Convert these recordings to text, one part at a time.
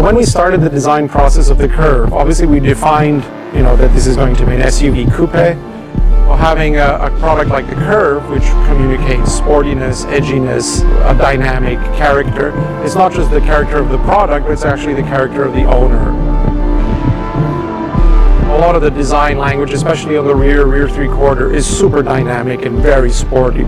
When we started the design process of the Curvv, obviously we defined, that this is going to be an SUV coupe. Well, having a product like the Curvv, which communicates sportiness, edginess, a dynamic character, it's not just the character of the product, but it's actually the character of the owner. A lot of the design language, especially on the rear three-quarter, is super dynamic and very sporty.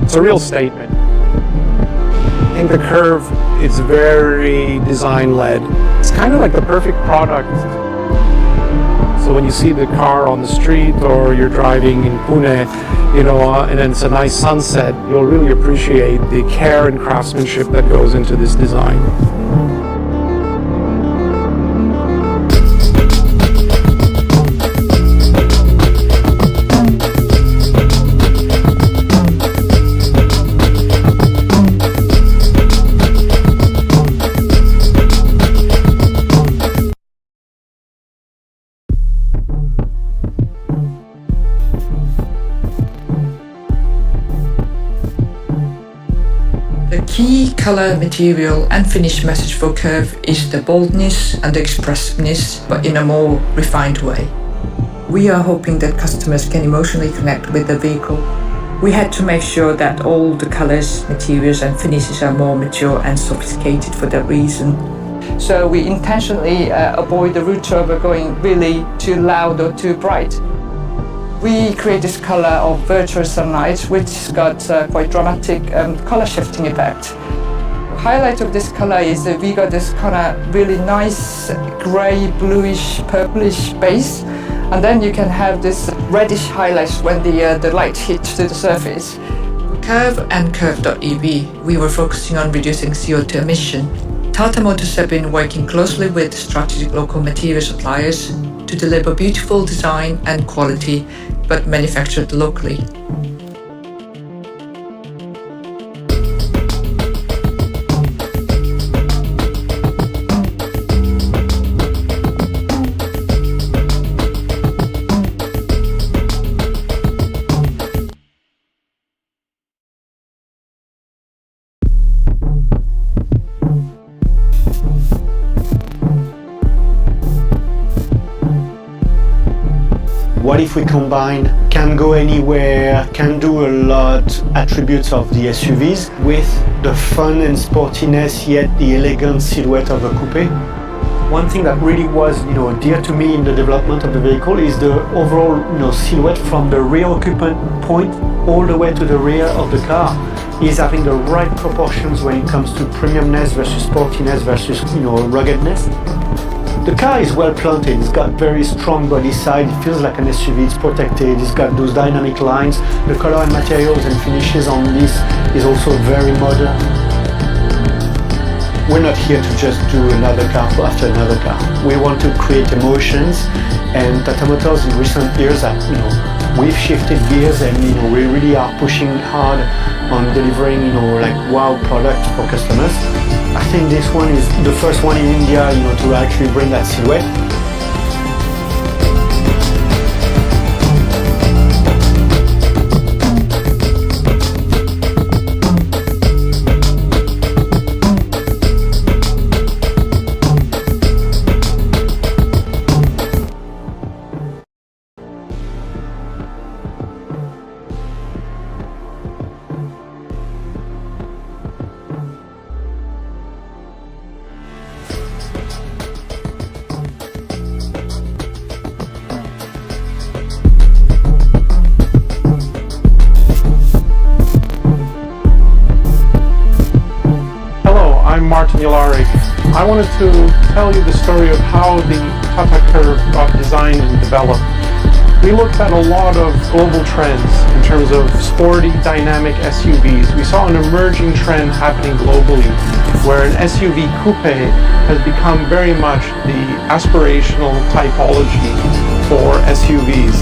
It's a real statement. I think the Curvv is very design-led. It's kind of like the perfect product So when you see the car on the street or you're driving in Pune, and then it's a nice sunset, you'll really appreciate the care and craftsmanship that goes into this design. The key color, material and finish message for Curvv is the boldness and the expressiveness, but in a more refined way. We are hoping that customers can emotionally connect with the vehicle. We had to make sure that all the colors, materials and finishes are more mature and sophisticated for that reason. So we intentionally avoid the root turbo going really too loud or too bright. We create this color of virtual sunlight, which got quite dramatic color shifting effect. Highlight of this color is that we got this kind of really nice gray, bluish, purplish base, and then you can have this reddish highlights when the light hits to the surface. Curvv and Curvv.ev, we were focusing on reducing CO2 emission. Tata Motors have been working closely with strategic local material suppliers to deliver beautiful design and quality, but manufactured locally. What if we combine can go anywhere, can do a lot attributes of the SUVs with the fun and sportiness yet the elegant silhouette of a coupe? One thing that really was dear to me in the development of the vehicle is the overall silhouette from the rear occupant point all the way to the rear of the car is having the right proportions when it comes to premiumness versus sportiness versus ruggedness. The car is well planted, it's got very strong body side, it feels like an SUV, it's protected, it's got those dynamic lines. The color and materials and finishes on this is also very modern. We're not here to just do another car after another car. We want to create emotions, and Tata Motors in recent years we've shifted gears and we really are pushing hard on delivering wow products for customers. I think this one is the first one in India to actually bring that silhouette. I'm Martin Yolari. I wanted to tell you the story of how the TATA Curvv got designed and developed. We looked at a lot of global trends in terms of sporty, dynamic SUVs. We saw an emerging trend happening globally where an SUV coupe has become very much the aspirational typology for SUVs.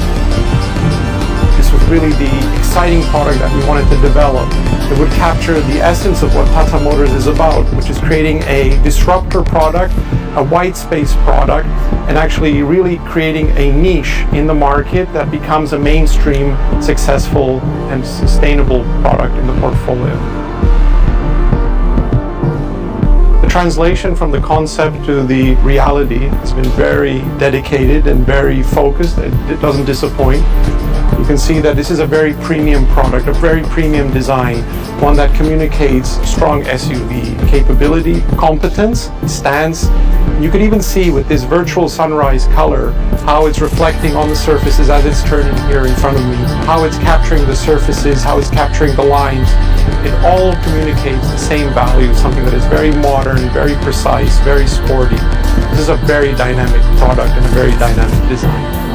This was really the exciting product that we wanted to develop. It would capture the essence of what Tata Motors is about, which is creating a disruptor product, a white space product, and actually really creating a niche in the market that becomes a mainstream, successful, and sustainable product in the portfolio. The translation from the concept to the reality has been very dedicated and very focused. It doesn't disappoint. You can see that this is a very premium product, a very premium design, one that communicates strong SUV capability, competence, stance. You could even see with this virtual sunrise color how it's reflecting on the surfaces as it's turning here in front of me, how it's capturing the surfaces, how it's capturing the lines. It all communicates the same value, something that is very modern, very precise, very sporty. This is a very dynamic product and a very dynamic design.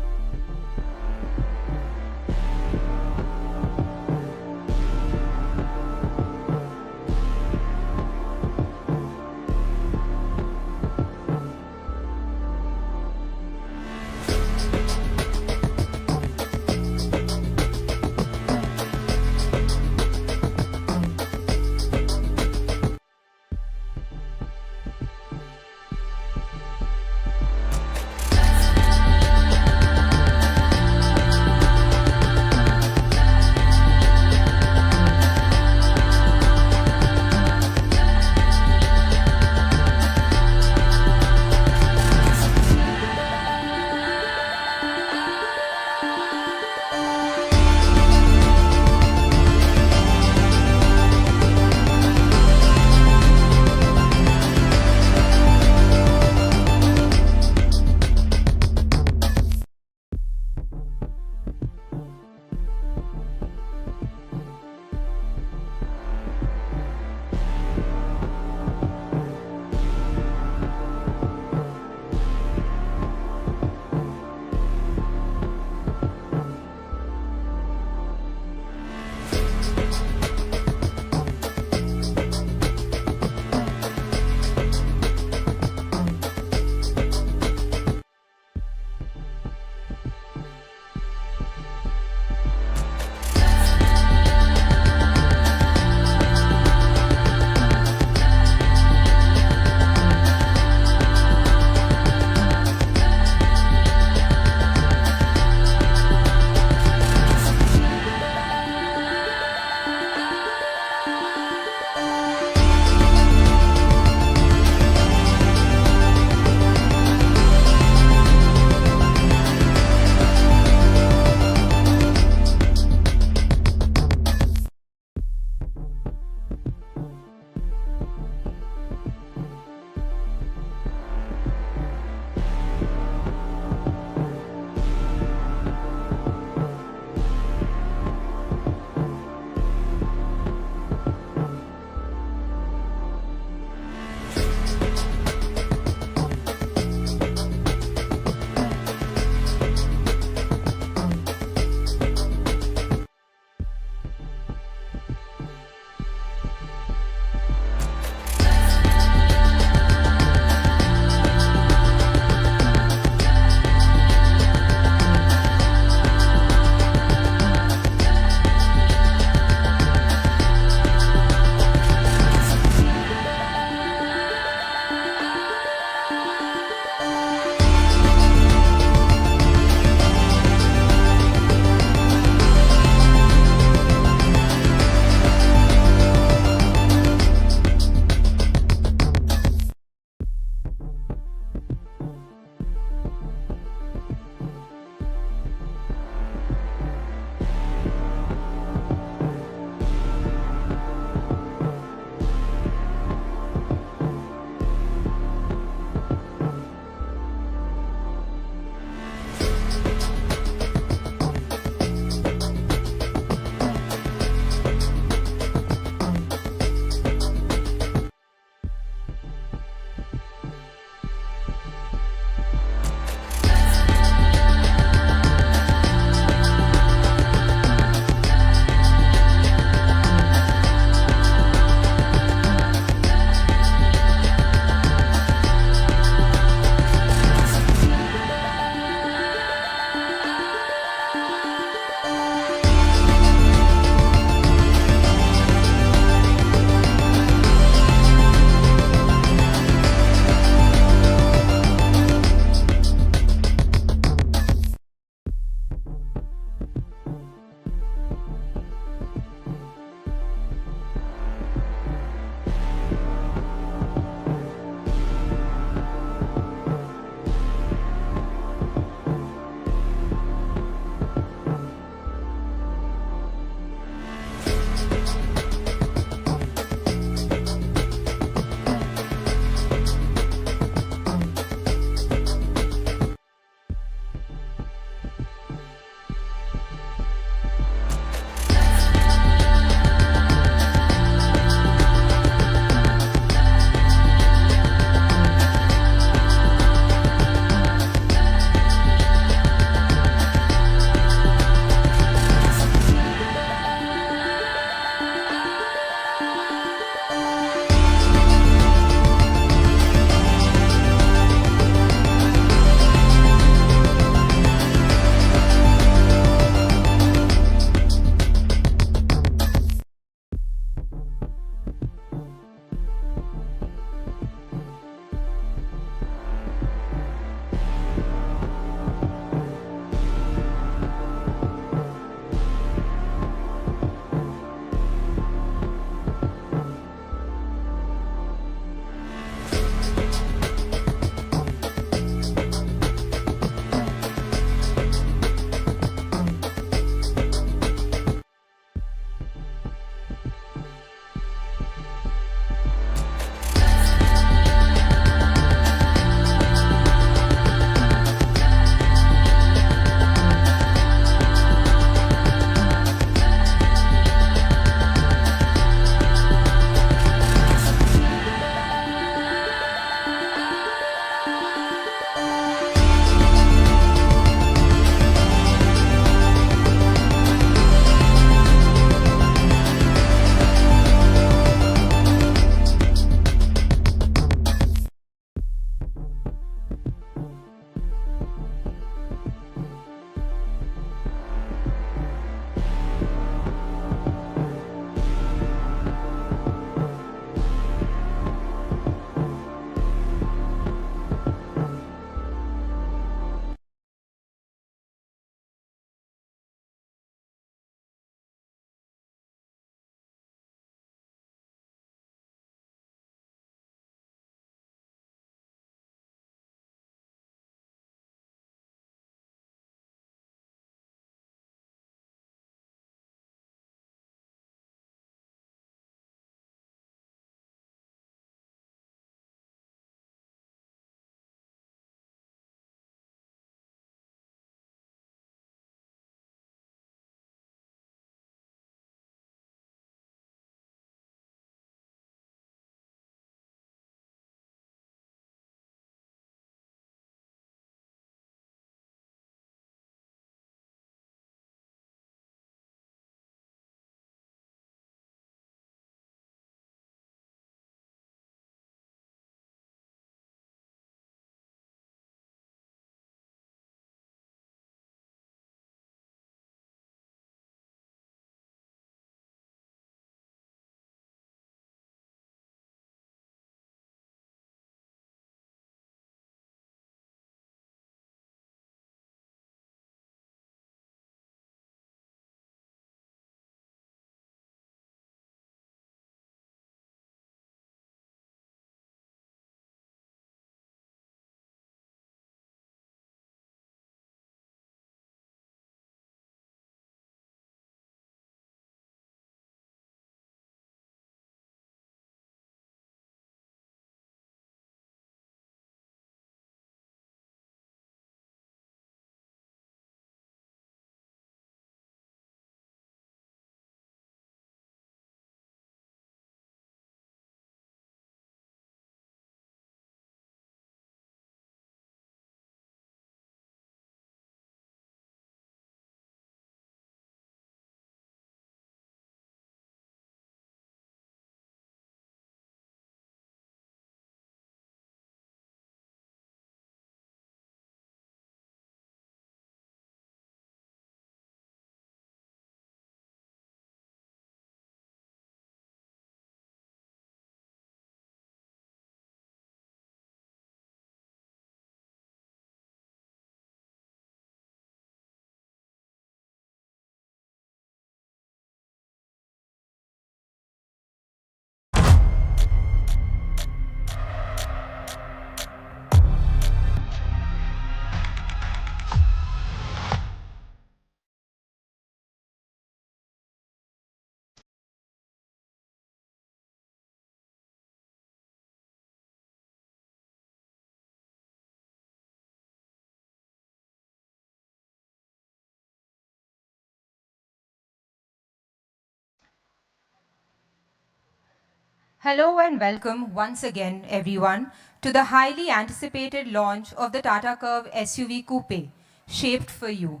Hello and welcome once again, everyone, to the highly anticipated launch of the TATA Curvv SUV Coupe, shaped for you.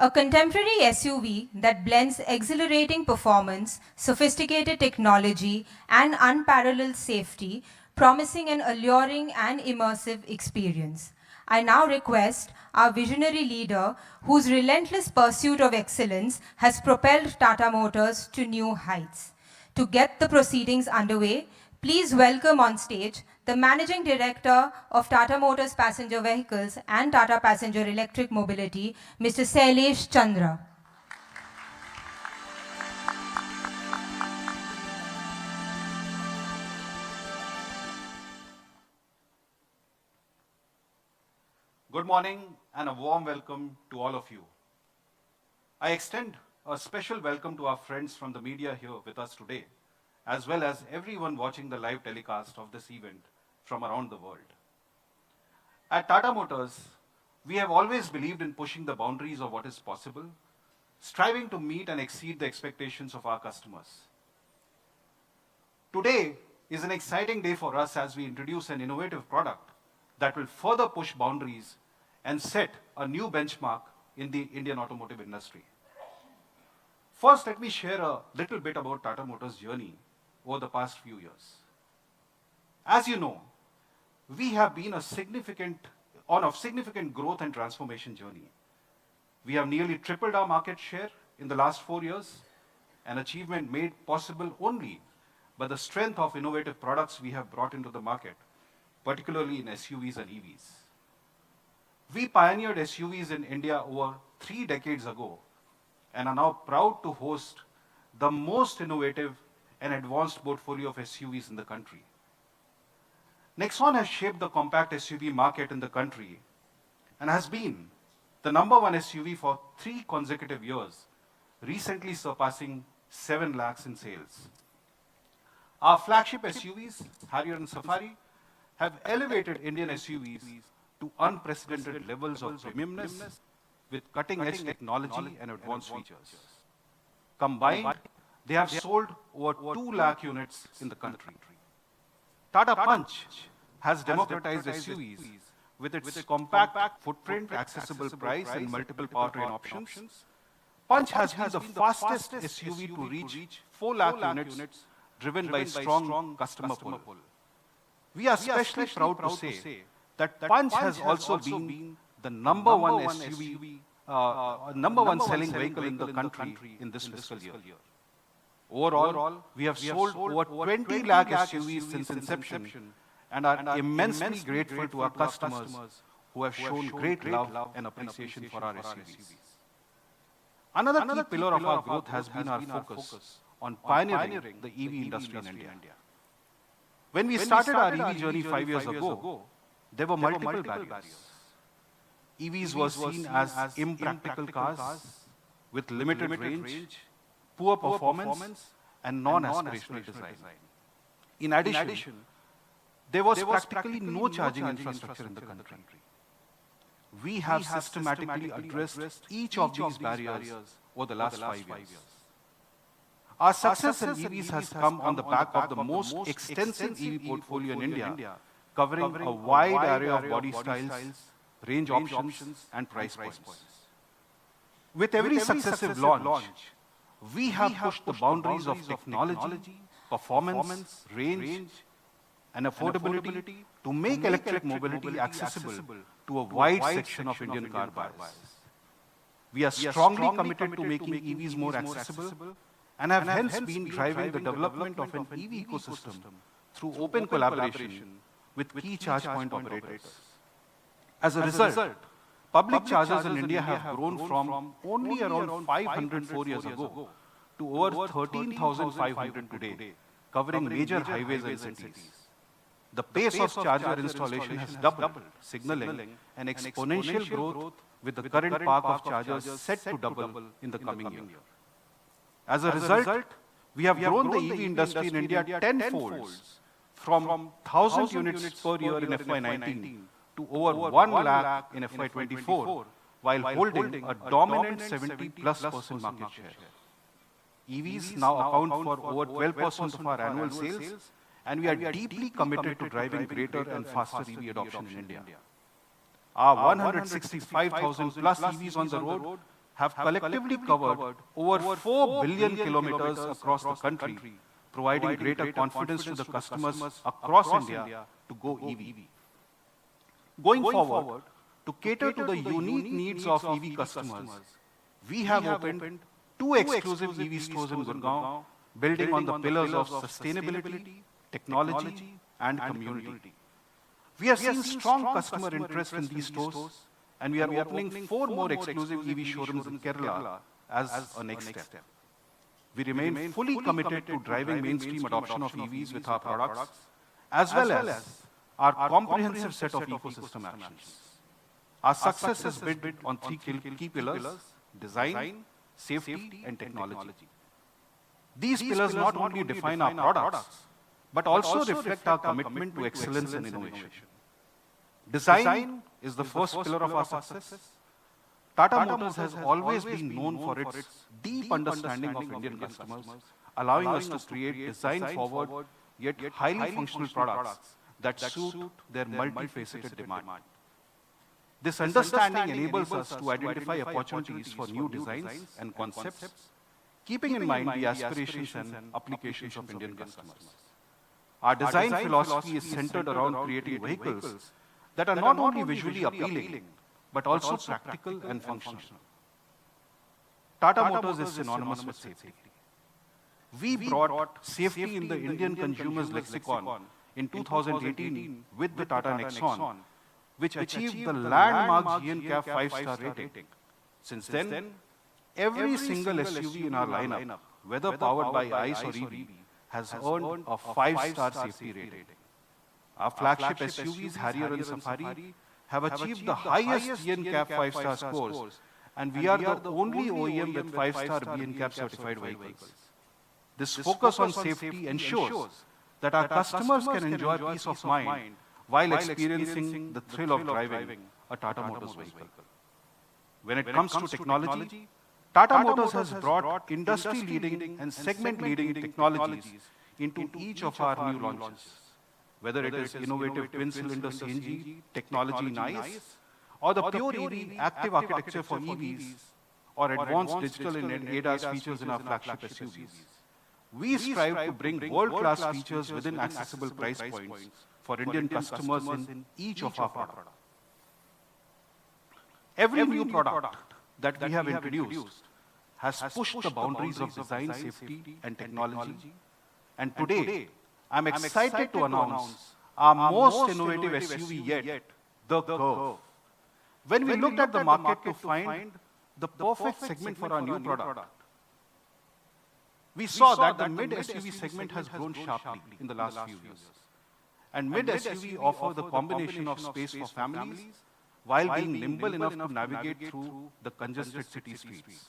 A contemporary SUV that blends exhilarating performance, sophisticated technology, and unparalleled safety, promising an alluring and immersive experience. I now request our visionary leader, whose relentless pursuit of excellence has propelled Tata Motors to new heights. To get the proceedings underway, please welcome on stage the Managing Director of Tata Motors Passenger Vehicles and Tata Passenger Electric Mobility, Mr. Sailesh Chandra. Good morning and a warm welcome to all of you. I extend a special welcome to our friends from the media here with us today, as well as everyone watching the live telecast of this event from around the world. At Tata Motors, we have always believed in pushing the boundaries of what is possible, striving to meet and exceed the expectations of our customers. Today is an exciting day for us as we introduce an innovative product that will further push boundaries and set a new benchmark in the Indian automotive industry. First, let me share a little bit about Tata Motors' journey over the past few years. As you know, we have been on a significant growth and transformation journey. We have nearly tripled our market share in the last 4 years, an achievement made possible only by the strength of innovative products we have brought into the market, particularly in SUVs and EVs. We pioneered SUVs in India over 3 decades ago and are now proud to host the most innovative and advanced portfolio of SUVs in the country. Nexon has shaped the compact SUV market in the country and has been the #1 SUV for 3 consecutive years, recently surpassing 7 lakhs in sales. Our flagship SUVs, Harrier and Safari, have elevated Indian SUVs to unprecedented levels of premiumness with cutting-edge technology and advanced features. Combined, they have sold over 2 lakh units in the country. Tata Punch has democratized SUVs with its compact footprint, accessible price, and multiple powertrain options. Punch has been the fastest SUV to reach 4 lakh units, driven by strong customer pull. We are especially proud to say that Punch has also been the #1 SUV, #1 selling vehicle in the country in this fiscal year. Overall, we have sold over 20 lakh SUVs since inception and are immensely grateful to our customers who have shown great love and appreciation for our SUVs. Another key pillar of our growth has been our focus on pioneering the EV industry in India. When we started our EV journey 5 years ago, there were multiple barriers. EVs were seen as impractical cars with limited range, poor performance, and non-aspirational design. In addition, there was practically no charging infrastructure in the country. We have systematically addressed each of these barriers over the last 5 years. Our success in EVs has come on the back of the most extensive EV portfolio in India, covering a wide array of body styles, range options, and price points. With every successive launch, we have pushed the boundaries of technology, performance, range, and affordability to make electric mobility accessible to a wide section of Indian car buyers. We are strongly committed to making EVs more accessible and have hence been driving the development of an EV ecosystem through open collaboration with key charge point operators. As a result, public chargers in India have grown from only around 500 4 years ago to over 13,500 today, covering major highways and cities. The pace of charger installation has doubled, signaling an exponential growth with the current park of chargers set to double in the coming year. As a result, we have grown the EV industry in India 10-fold, from 1,000 units per year in FY19 to over 1 lakh in FY24, while holding a dominant 70+% market share. EVs now account for over 12% of our annual sales and we are deeply committed to driving greater and faster EV adoption in India. Our 165,000 plus EVs on the road have collectively covered over 4 billion kilometers across the country, providing greater confidence to the customers across India to go EV. Going forward, to cater to the unique needs of EV customers, we have opened 2 exclusive EV stores in Gurgaon, building on the pillars of sustainability, technology, and community. We have seen strong customer interest in these stores, and we are opening 4 more exclusive EV showrooms in Kerala as a next step. We remain fully committed to driving mainstream adoption of EVs with our products, as well as our comprehensive set of ecosystem actions. Our success is built on 3 key pillars: design, safety, and technology. These pillars not only define our products, but also reflect our commitment to excellence and innovation. Design is the first pillar of our success. Tata Motors has always been known for its deep understanding of Indian customers, allowing us to create design-forward yet highly functional products that suit their multifaceted demand. This understanding enables us to identify opportunities for new designs and concepts, keeping in mind the aspirations and applications of Indian customers. Our design philosophy is centered around creating vehicles that are not only visually appealing, but also practical and functional. Tata Motors is synonymous with safety. We brought safety in the Indian consumer's lexicon in 2018 with the Tata Nexon, which achieved the landmark GNCAP 5-star rating. Since then, every single SUV in our lineup, whether powered by ICE or EV, has earned a 5-star safety rating. Our flagship SUVs, Harrier and Safari, have achieved the highest BNCAP 5-star scores, and we are the only OEM with 5-star BNCAP certified vehicles. This focus on safety ensures that our customers can enjoy peace of mind while experiencing the thrill of driving a Tata Motors vehicle. When it comes to technology, Tata Motors has brought industry-leading and segment-leading technologies into each of our new launches. Whether it is innovative twin-cylinder CNG technology in ICE, or the pure EV active architecture for EVs, or advanced digital and ADAS features in our flagship SUVs, we strive to bring world-class features within accessible price points for Indian customers in each of our products. Every new product that we have introduced has pushed the boundaries of design, safety, and technology. And today, I'm excited to announce our most innovative SUV yet, the Curvv. When we looked at the market to find the perfect segment for our new product, we saw that the mid-SUV segment has grown sharply in the last few years. And mid-SUV offer the combination of space for families while being nimble enough to navigate through the congested city streets.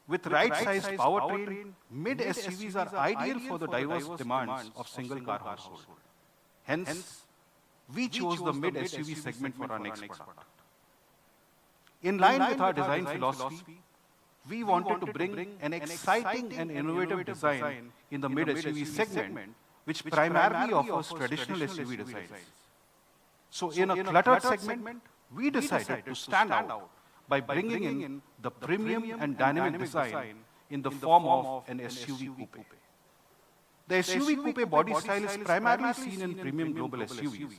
With right-sized powertrain, mid-SUVs are ideal for the diverse demands of single-car households. Hence, we chose the mid-SUV segment for our next product. In line with our design philosophy, we wanted to bring an exciting and innovative design in the mid-SUV segment, which primarily offers traditional SUV designs. So in a cluttered segment, we decided to stand out by bringing in the premium and dynamic design in the form of an SUV Coupe. The SUV Coupe body style is primarily seen in premium global SUVs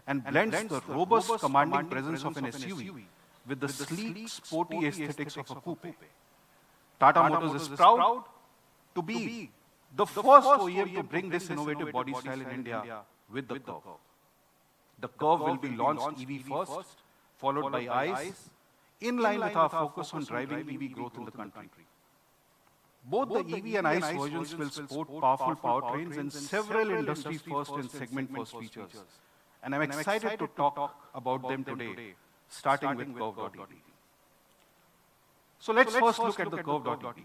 and blends the robust commanding presence of an SUV with the sleek, sporty aesthetics of a coupe. Tata Motors is proud to be the first OEM to bring this innovative body style in India with the Curvv. The Curvv will be launched EV first, followed by ICE, in line with our focus on driving EV growth in the country. Both the EV and ICE versions will sport powerful powertrains and several industry-first and segment-first features. And I'm excited to talk about them today, starting with Curvv.ev. So let's first look at the Curvv.ev.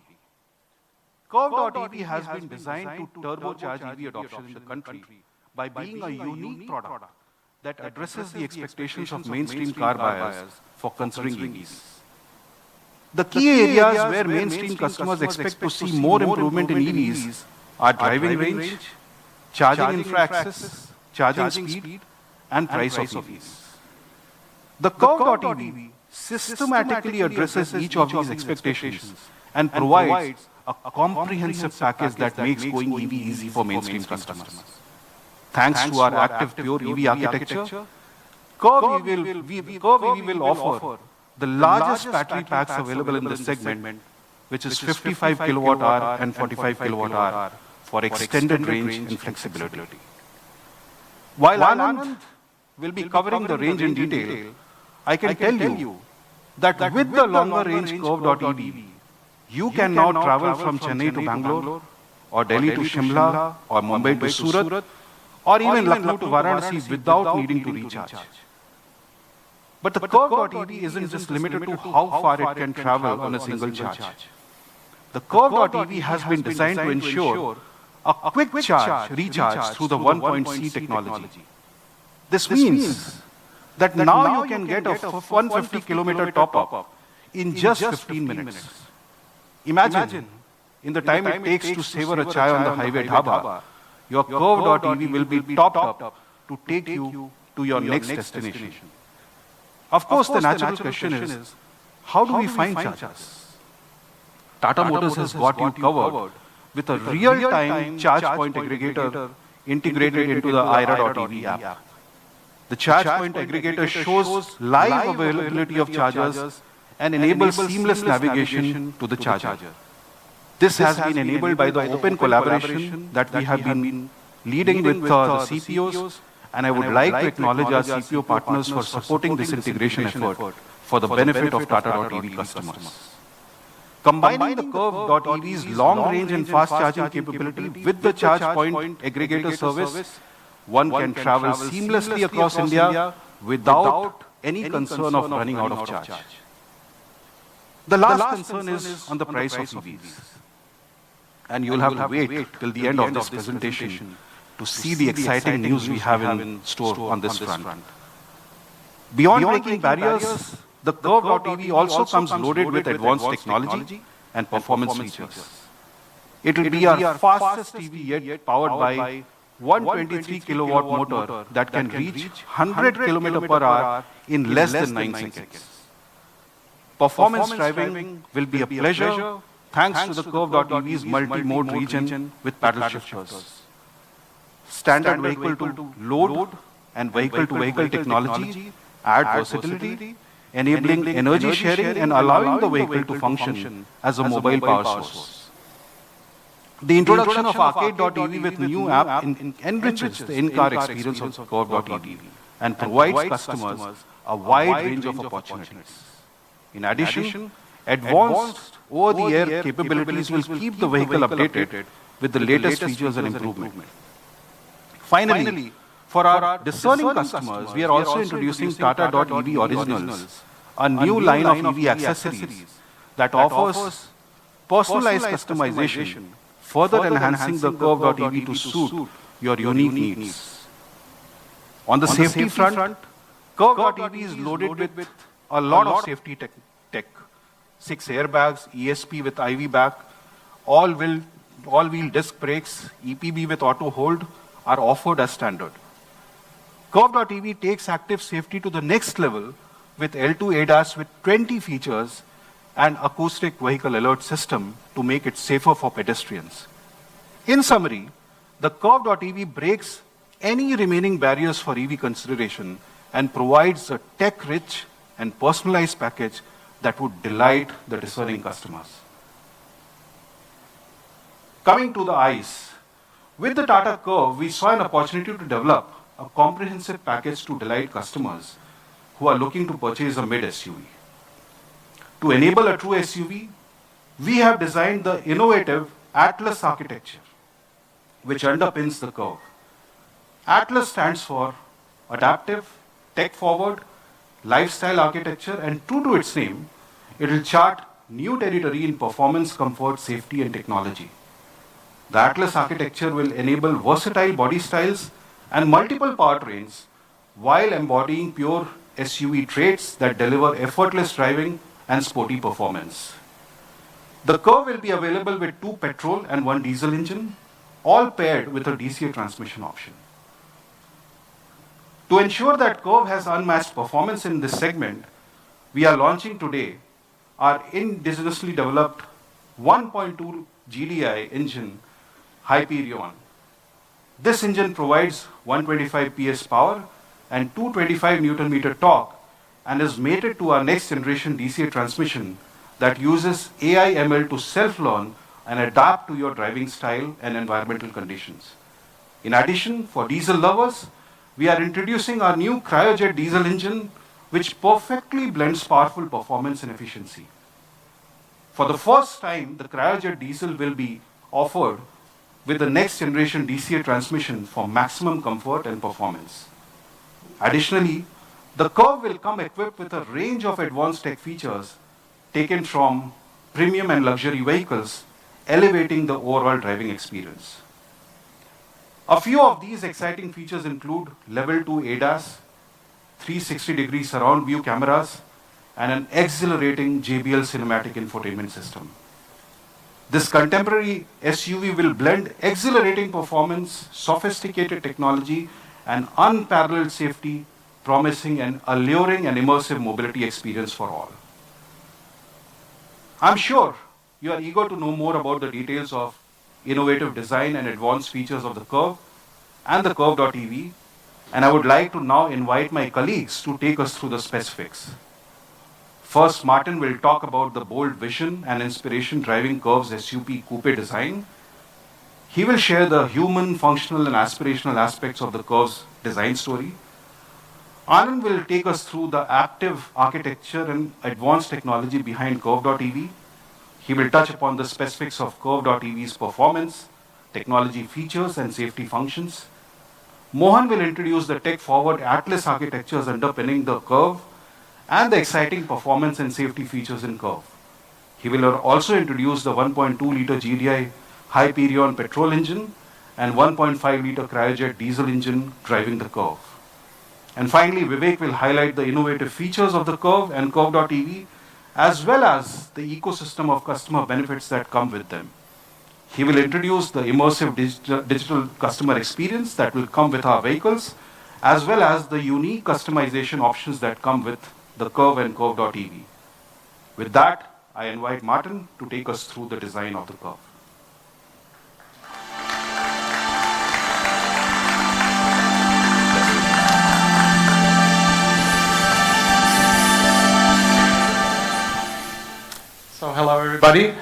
Curvv.ev has been designed to turbocharge EV adoption in the country by being a unique product that addresses the expectations of mainstream car buyers for considering EVs. The key areas where mainstream customers expect to see more improvement in EVs are driving range, charging infra-access, charging speed, and price of EVs. The Curvv.ev systematically addresses each of these expectations and provides a comprehensive package that makes going EV easy for mainstream customers. Thanks to our active pure EV architecture, Curvv will offer the largest battery packs available in this segment, which is 55 kilowatt hour and 45 kilowatt hour for extended range and flexibility. While Anand will be covering the range in detail, I can tell you that with the longer range Curvv.ev, you can now travel from Chennai to Bangalore, or Delhi to Shimla, or Mumbai to Surat, or even Lucknow to Varanasi without needing to recharge. But the Curvv.ev isn't just limited to how far it can travel on a single charge. The Curvv.ev has been designed to ensure a quick recharge through the 1.C technology. This means that now you can get a 150 kilometer top-up in just 15 minutes. Imagine, in the time it takes to savor a chai on the highway dhaba, your Curvv.ev will be topped up to take you to your next destination. Of course, the natural question is, how do we find chargers? Tata Motors has got you covered with a real-time charge point aggregator integrated into the IRA.ev app. The charge point aggregator shows live availability of chargers and enables seamless navigation to the charger. This has been enabled by the open collaboration that we have been leading with the CPOs, and I would like to acknowledge our CPO partners for supporting this integration effort for the benefit of Tata.ev customers. Combining the Curvv.ev's long range and fast charging capability with the charge point aggregator service, one can travel seamlessly across India without any concern of running out of charge. The last concern is on the price of EVs. And you'll have to wait till the end of this presentation to see the exciting news we have in store on this front. Beyond breaking barriers, the Curvv.ev also comes loaded with advanced technology and performance features. It will be our fastest EV yet, powered by 123 kilowatt motor that can reach 100 km per hour in less than 9 seconds. Performance driving will be a pleasure thanks to the Curvv.ev's multi-mode region with paddle shifters. Standard vehicle-to-load and vehicle-to-vehicle technology add versatility, enabling energy sharing and allowing the vehicle to function as a mobile power source. The introduction of Arcade.ev with new app enriches the in-car experience of Curvv.ev and provides customers a wide range of opportunities. In addition, advanced over-the-air capabilities will keep the vehicle updated with the latest features and improvement. Finally, for our discerning customers, we are also introducing Tata.ev Originals, a new line of EV accessories that offers personalized customization, further enhancing the Curvv.ev to suit your unique needs. On the safety front, Curvv.ev is loaded with a lot of safety tech. 6 airbags, ESP with IV back, all-wheel disc brakes, EPB with auto hold are offered as standard. Curvv.ev takes active safety to the next level with L2 ADAS with 20 features and acoustic vehicle alert system to make it safer for pedestrians. In summary, the Curvv.ev breaks any remaining barriers for EV consideration and provides a tech-rich and personalized package that would delight the discerning customers. Coming to the ICE, with the Tata Curvv, we saw an opportunity to develop a comprehensive package to delight customers who are looking to purchase a mid-SUV. To enable a true SUV, we have designed the innovative Atlas architecture, which underpins the Curvv. Atlas stands for adaptive, tech-forward, lifestyle architecture, and true to its name, it will chart new territory in performance, comfort, safety, and technology. The Atlas architecture will enable versatile body styles and multiple powertrains while embodying pure SUV traits that deliver effortless driving and sporty performance. The Curvv will be available with 2 petrol and 1 diesel engine, all paired with a DCA transmission option. To ensure that Curvv has unmatched performance in this segment, we are launching today our indigenously developed 1.2 GDI engine, Hyperion. This engine provides 125 PS power and 225 Nm torque and is mated to our next generation DCA transmission that uses AI ML to self-learn and adapt to your driving style and environmental conditions. In addition, for diesel lovers, we are introducing our new Cryojet diesel engine, which perfectly blends powerful performance and efficiency. For the first time, the Cryojet diesel will be offered with the next generation DCA transmission for maximum comfort and performance. Additionally, the Curvv will come equipped with a range of advanced tech features taken from premium and luxury vehicles, elevating the overall driving experience. A few of these exciting features include Level 2 ADAS, 360-degree surround view cameras, and an exhilarating JBL cinematic infotainment system. This contemporary SUV will blend exhilarating performance, sophisticated technology, and unparalleled safety, promising an alluring and immersive mobility experience for all. I'm sure you are eager to know more about the details of innovative design and advanced features of the Curvv and the Curvv.ev, and I would like to now invite my colleagues to take us through the specifics. First, Martin will talk about the bold vision and inspiration driving Curvv's SUV Coupe design. He will share the human, functional, and aspirational aspects of the Curvv's design story. Anand will take us through the active architecture and advanced technology behind Curvv.ev. He will touch upon the specifics of Curvv.ev's performance, technology features, and safety functions. Mohan will introduce the tech-forward Atlas architectures underpinning the Curvv and the exciting performance and safety features in Curvv. He will also introduce the 1.2-liter GDI Hyperion petrol engine and 1.5-liter Cryojet diesel engine driving the Curvv. And finally, Vivek will highlight the innovative features of the Curvv and Curvv.ev, as well as the ecosystem of customer benefits that come with them. He will introduce the immersive digital customer experience that will come with our vehicles, as well as the unique customization options that come with the Curvv and Curvv.ev. With that, I invite Martin to take us through the design of the Curvv. So hello everybody.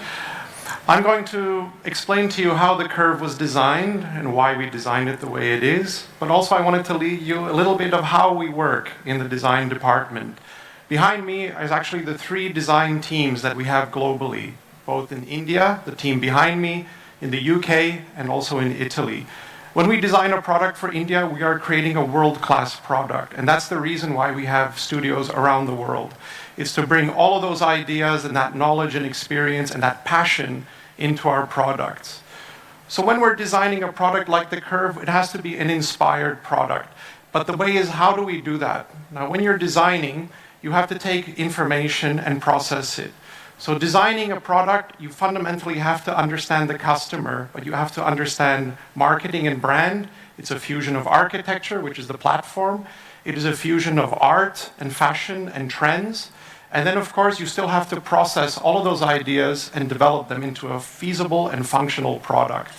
I'm going to explain to you how the Curvv was designed and why we designed it the way it is, but also I wanted to lead you a little bit of how we work in the design department. Behind me is actually the 3 design teams that we have globally, both in India, the team behind me, in the UK, and also in Italy. When we design a product for India, we are creating a world-class product, and that's the reason why we have studios around the world. It's to bring all of those ideas and that knowledge and experience and that passion into our products. So when we're designing a product like the Curvv, it has to be an inspired product. But the way is, how do we do that? Now, when you're designing, you have to take information and process it. So designing a product, you fundamentally have to understand the customer, but you have to understand marketing and brand. It's a fusion of architecture, which is the platform. It is a fusion of art and fashion and trends. And then, of course, you still have to process all of those ideas and develop them into a feasible and functional product.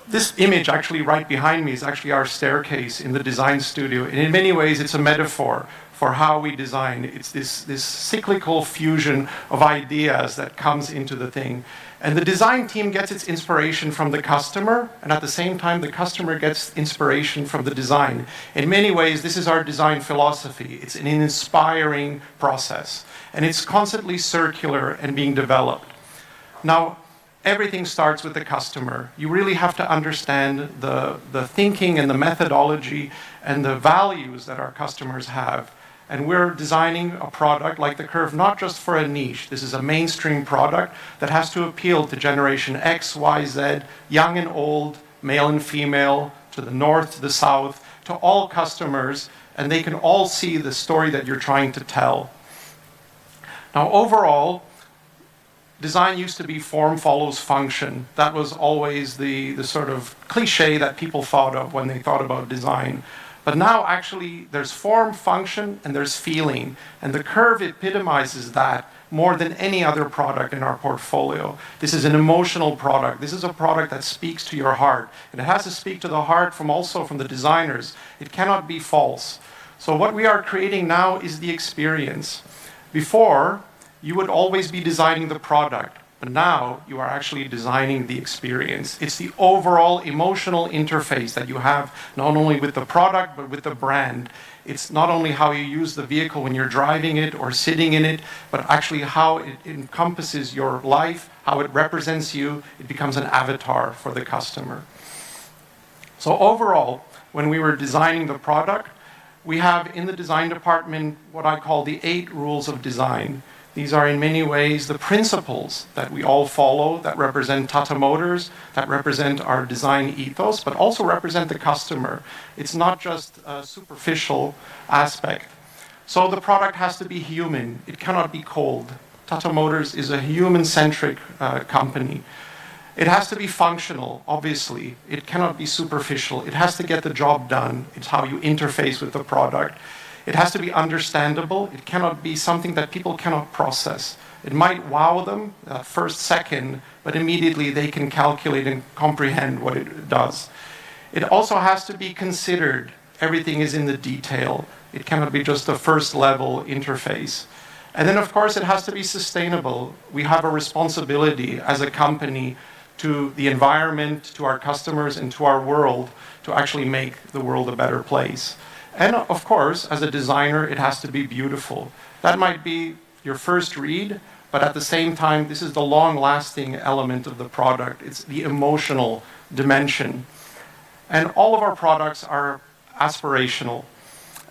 This image actually right behind me is actually our staircase in the design studio. And in many ways, it's a metaphor for how we design. It's this cyclical fusion of ideas that comes into the thing. And the design team gets its inspiration from the customer, and at the same time, the customer gets inspiration from the design. In many ways, this is our design philosophy. It's an inspiring process, and it's constantly circular and being developed. Now, everything starts with the customer. You really have to understand the thinking and the methodology and the values that our customers have. And we're designing a product like the Curvv not just for a niche. This is a mainstream product that has to appeal to generation X, Y, Z, young and old, male and female, to the north, to the south, to all customers, and they can all see the story that you're trying to tell. Now, overall, design used to be form follows function. That was always the sort of cliche that people thought of when they thought about design. But now actually there's form, function, and there's feeling. And the Curvv epitomizes that more than any other product in our portfolio. This is an emotional product. This is a product that speaks to your heart. And it has to speak to the heart also from the designers. It cannot be false. So what we are creating now is the experience. Before, you would always be designing the product, but now you are actually designing the experience. It's the overall emotional interface that you have not only with the product, but with the brand. It's not only how you use the vehicle when you're driving it or sitting in it, but actually how it encompasses your life, how it represents you. It becomes an avatar for the customer. So overall, when we were designing the product, we have in the design department what I call the 8 rules of design. These are in many ways the principles that we all follow that represent Tata Motors, that represent our design ethos, but also represent the customer. It's not just a superficial aspect. So the product has to be human. It cannot be cold. Tata Motors is a human-centric company. It has to be functional, obviously. It cannot be superficial. It has to get the job done. It's how you interface with the product. It has to be understandable. It cannot be something that people cannot process. It might wow them first second, but immediately they can calculate and comprehend what it does. It also has to be considered. Everything is in the detail. It cannot be just a first level interface. And then, of course, it has to be sustainable. We have a responsibility as a company to the environment, to our customers, and to our world to actually make the world a better place. And of course, as a designer, it has to be beautiful. That might be your first read, but at the same time, this is the long-lasting element of the product. It's the emotional dimension. And all of our products are aspirational.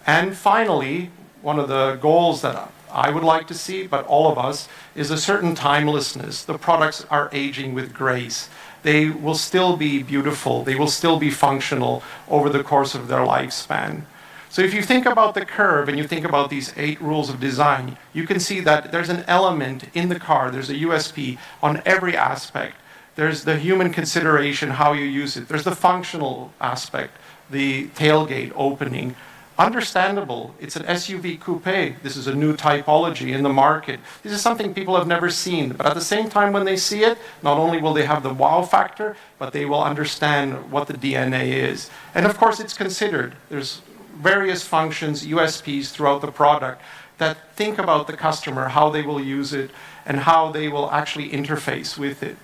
And finally, one of the goals that I would like to see, but all of us, is a certain timelessness. The products are aging with grace. They will still be beautiful. They will still be functional over the course of their lifespan. So if you think about the Curvv and you think about these 8 rules of design, you can see that there's an element in the car, there's a USP on every aspect. There's the human consideration, how you use it. There's the functional aspect, the tailgate opening. Understandable, it's an SUV coupe. This is a new typology in the market. This is something people have never seen. But at the same time, when they see it, not only will they have the wow factor, but they will understand what the DNA is. And of course, it's considered. There's various functions, USPs throughout the product that think about the customer, how they will use it, and how they will actually interface with it.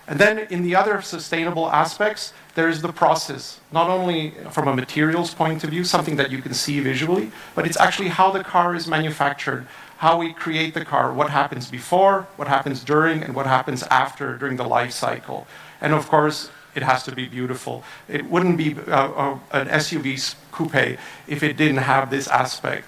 And then in the other sustainable aspects, there's the process, not only from a materials point of view, something that you can see visually, but it's actually how the car is manufactured, how we create the car, what happens before, what happens during, and what happens after during the life cycle. And of course, it has to be beautiful. It wouldn't be an SUV coupe if it didn't have this aspect.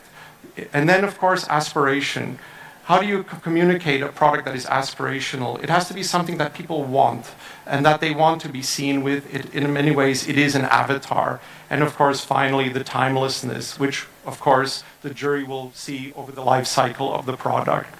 And then, of course, aspiration. How do you communicate a product that is aspirational? It has to be something that people want and that they want to be seen with. In many ways, it is an avatar. And of course, finally, the timelessness, which, of course, the jury will see over the life cycle of the product.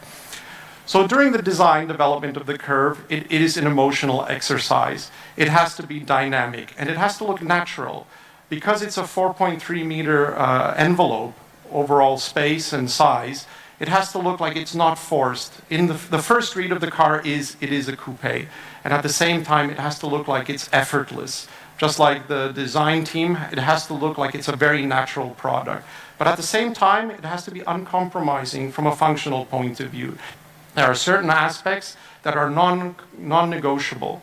So during the design development of the Curvv, it is an emotional exercise. It has to be dynamic, and it has to look natural. Because it's a 4.3 meter envelope, overall space and size, it has to look like it's not forced. In the first read of the car it is a coupe. And at the same time, it has to look like it's effortless. Just like the design team, it has to look like it's a very natural product. But at the same time, it has to be uncompromising from a functional point of view. There are certain aspects that are non-negotiable.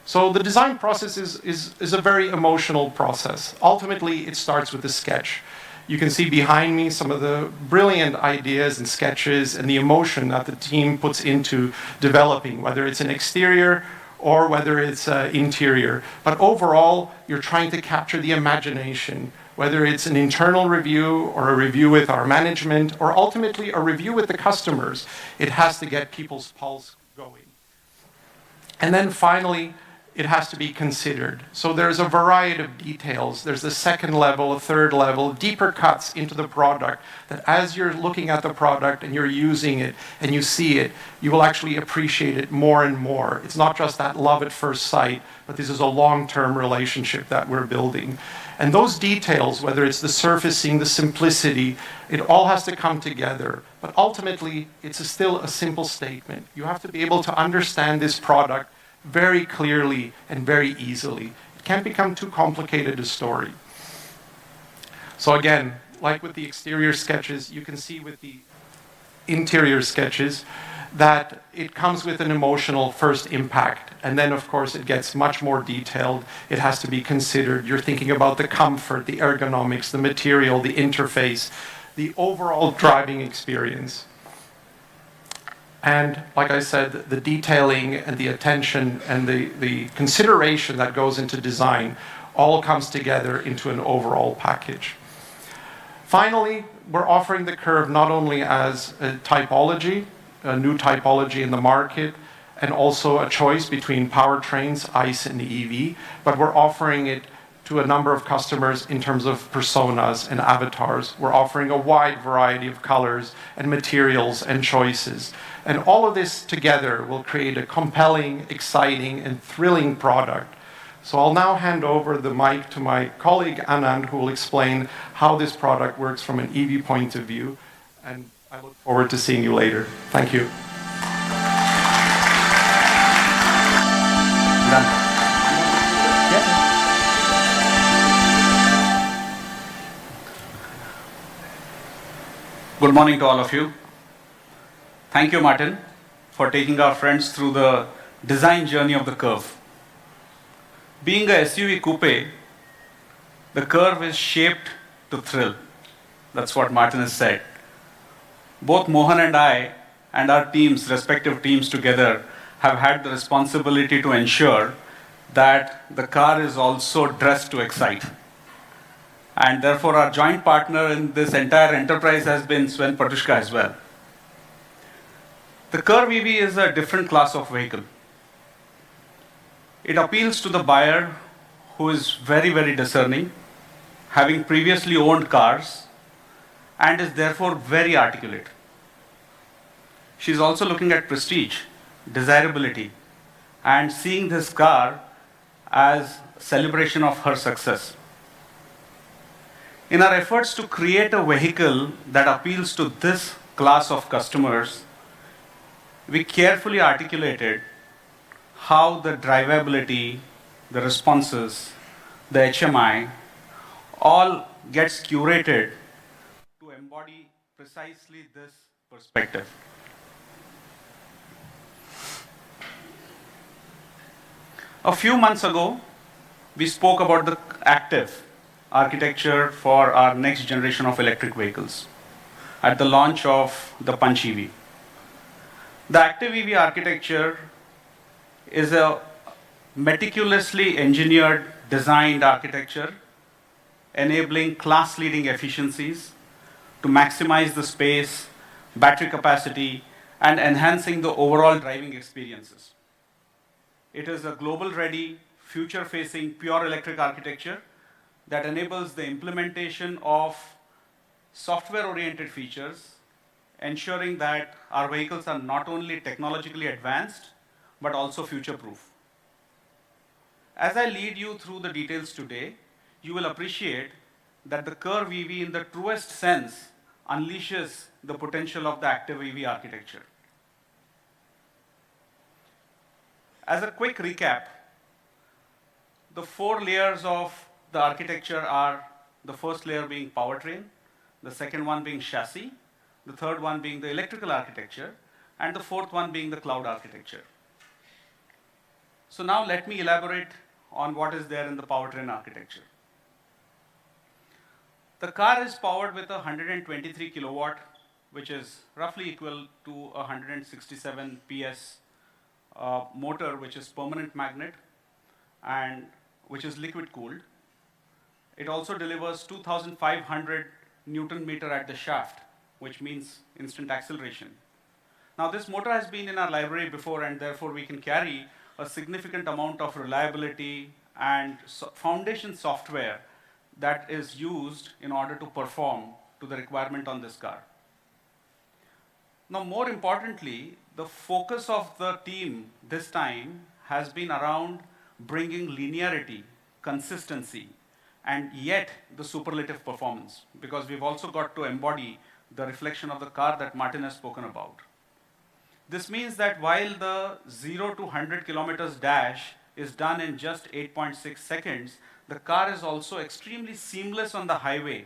So the design process is a very emotional process. Ultimately, it starts with the sketch. You can see behind me some of the brilliant ideas and sketches and the emotion that the team puts into developing, whether it's an exterior or whether it's interior. But overall, you're trying to capture the imagination, whether it's an internal review or a review with our management or ultimately a review with the customers. It has to get people's pulse going. And then finally, it has to be considered. So there's a variety of details. There's a second level, a third level, deeper cuts into the product that as you're looking at the product and you're using it and you see it, you will actually appreciate it more and more. It's not just that love at first sight, but this is a long-term relationship that we're building. And those details, whether it's the surfacing, the simplicity, it all has to come together. But ultimately, it's still a simple statement. You have to be able to understand this product very clearly and very easily. It can't become too complicated a story. So again, like with the exterior sketches, you can see with the interior sketches that it comes with an emotional first impact. And then, of course, it gets much more detailed. It has to be considered. You're thinking about the comfort, the ergonomics, the material, the interface, the overall driving experience. And like I said, the detailing and the attention and the consideration that goes into design all comes together into an overall package. Finally, we're offering the Curvv not only as a typology, a new typology in the market, and also a choice between powertrains, ICE and EV, but we're offering it to a number of customers in terms of personas and avatars. We're offering a wide variety of colors and materials and choices. And all of this together will create a compelling, exciting, and thrilling product. So I'll now hand over the mic to my colleague Anand, who will explain how this product works from an EV point of view. And I look forward to seeing you later. Thank you. Good morning to all of you. Thank you, Martin, for taking our friends through the design journey of the Curvv. Being a SUV coupe, the Curvv is shaped to thrill. That's what Martin has said. Both Mohan and I and our teams, respective teams together, have had the responsibility to ensure that the car is also dressed to excite. And therefore, our joint partner in this entire enterprise has been Sven Patushka as well. The Curvv EV is a different class of vehicle. It appeals to the buyer who is very, very discerning, having previously owned cars, and is therefore very articulate. She's also looking at prestige, desirability, and seeing this car as a celebration of her success. In our efforts to create a vehicle that appeals to this class of customers, we carefully articulated how the drivability, the responses, the HMI, all gets curated to embody precisely this perspective. A few months ago, we spoke about the active architecture for our next generation of electric vehicles at the launch of the Punch EV. The active EV architecture is a meticulously engineered, designed architecture enabling class-leading efficiencies to maximize the space, battery capacity, and enhancing the overall driving experiences. It is a global-ready, future-facing, pure electric architecture that enables the implementation of software-oriented features, ensuring that our vehicles are not only technologically advanced, but also future-proof. As I lead you through the details today, you will appreciate that the Curvv EV in the truest sense unleashes the potential of the active EV architecture. As a quick recap, the 4 layers of the architecture are the first layer being powertrain, the second one being chassis, the third one being the electrical architecture, and the fourth one being the cloud architecture. So now let me elaborate on what is there in the powertrain architecture. The car is powered with a 123 kilowatt, which is roughly equal to a 167 PS motor, which is permanent magnet and which is liquid cooled. It also delivers 2,500 Newton meter at the shaft, which means instant acceleration. Now this motor has been in our library before, and therefore we can carry a significant amount of reliability and foundation software that is used in order to perform to the requirement on this car. Now, more importantly, the focus of the team this time has been around bringing linearity, consistency, and yet the superlative performance, because we've also got to embody the reflection of the car that Martin has spoken about. This means that while the 0 to 100 kilometers dash is done in just 8.6 seconds, the car is also extremely seamless on the highway,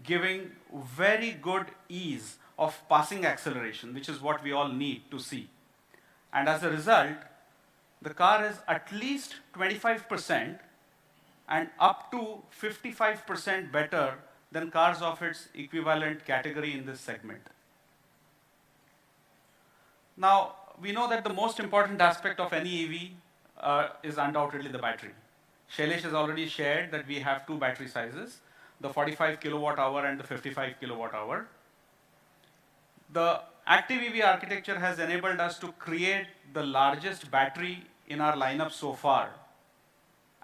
giving very good ease of passing acceleration, which is what we all need to see. And as a result, the car is at least 25% and up to 55% better than cars of its equivalent category in this segment. Now, we know that the most important aspect of any EV is undoubtedly the battery. Shailesh has already shared that we have two battery sizes, the 45 kilowatt hour and the 55 kilowatt hour. The active EV architecture has enabled us to create the largest battery in our lineup so far,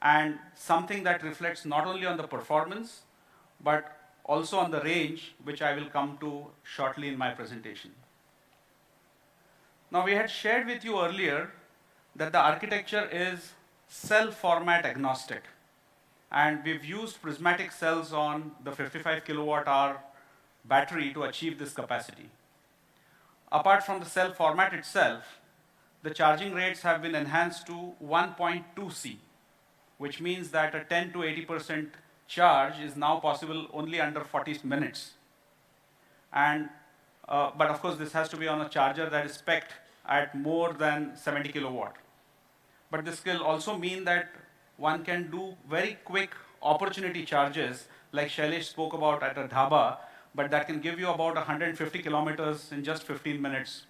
and something that reflects not only on the performance, but also on the range, which I will come to shortly in my presentation. Now, we had shared with you earlier that the architecture is cell format agnostic, and we've used prismatic cells on the 55 kilowatt hour battery to achieve this capacity. Apart from the cell format itself, the charging rates have been enhanced to 1.2 C, which means that a 10 to 80% charge is now possible only under 40 minutes. And, but of course, this has to be on a charger that is spec'd at more than 70 kilowatt. But this will also mean that one can do very quick opportunity charges, like Shailesh spoke about at a dhaba, but that can give you about 150 kilometers in just 15 minutes.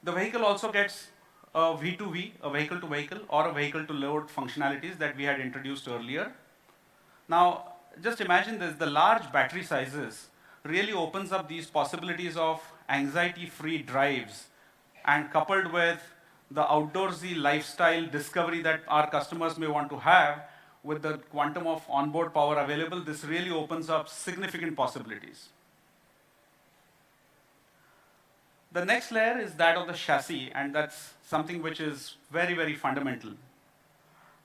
The vehicle also gets a V2V, a vehicle to vehicle, or a vehicle to load functionalities that we had introduced earlier. Now, just imagine this, the large battery sizes really opens up these possibilities of anxiety-free drives, and coupled with the outdoorsy lifestyle discovery that our customers may want to have, with the quantum of onboard power available, this really opens up significant possibilities. The next layer is that of the chassis, and that's something which is very, very fundamental.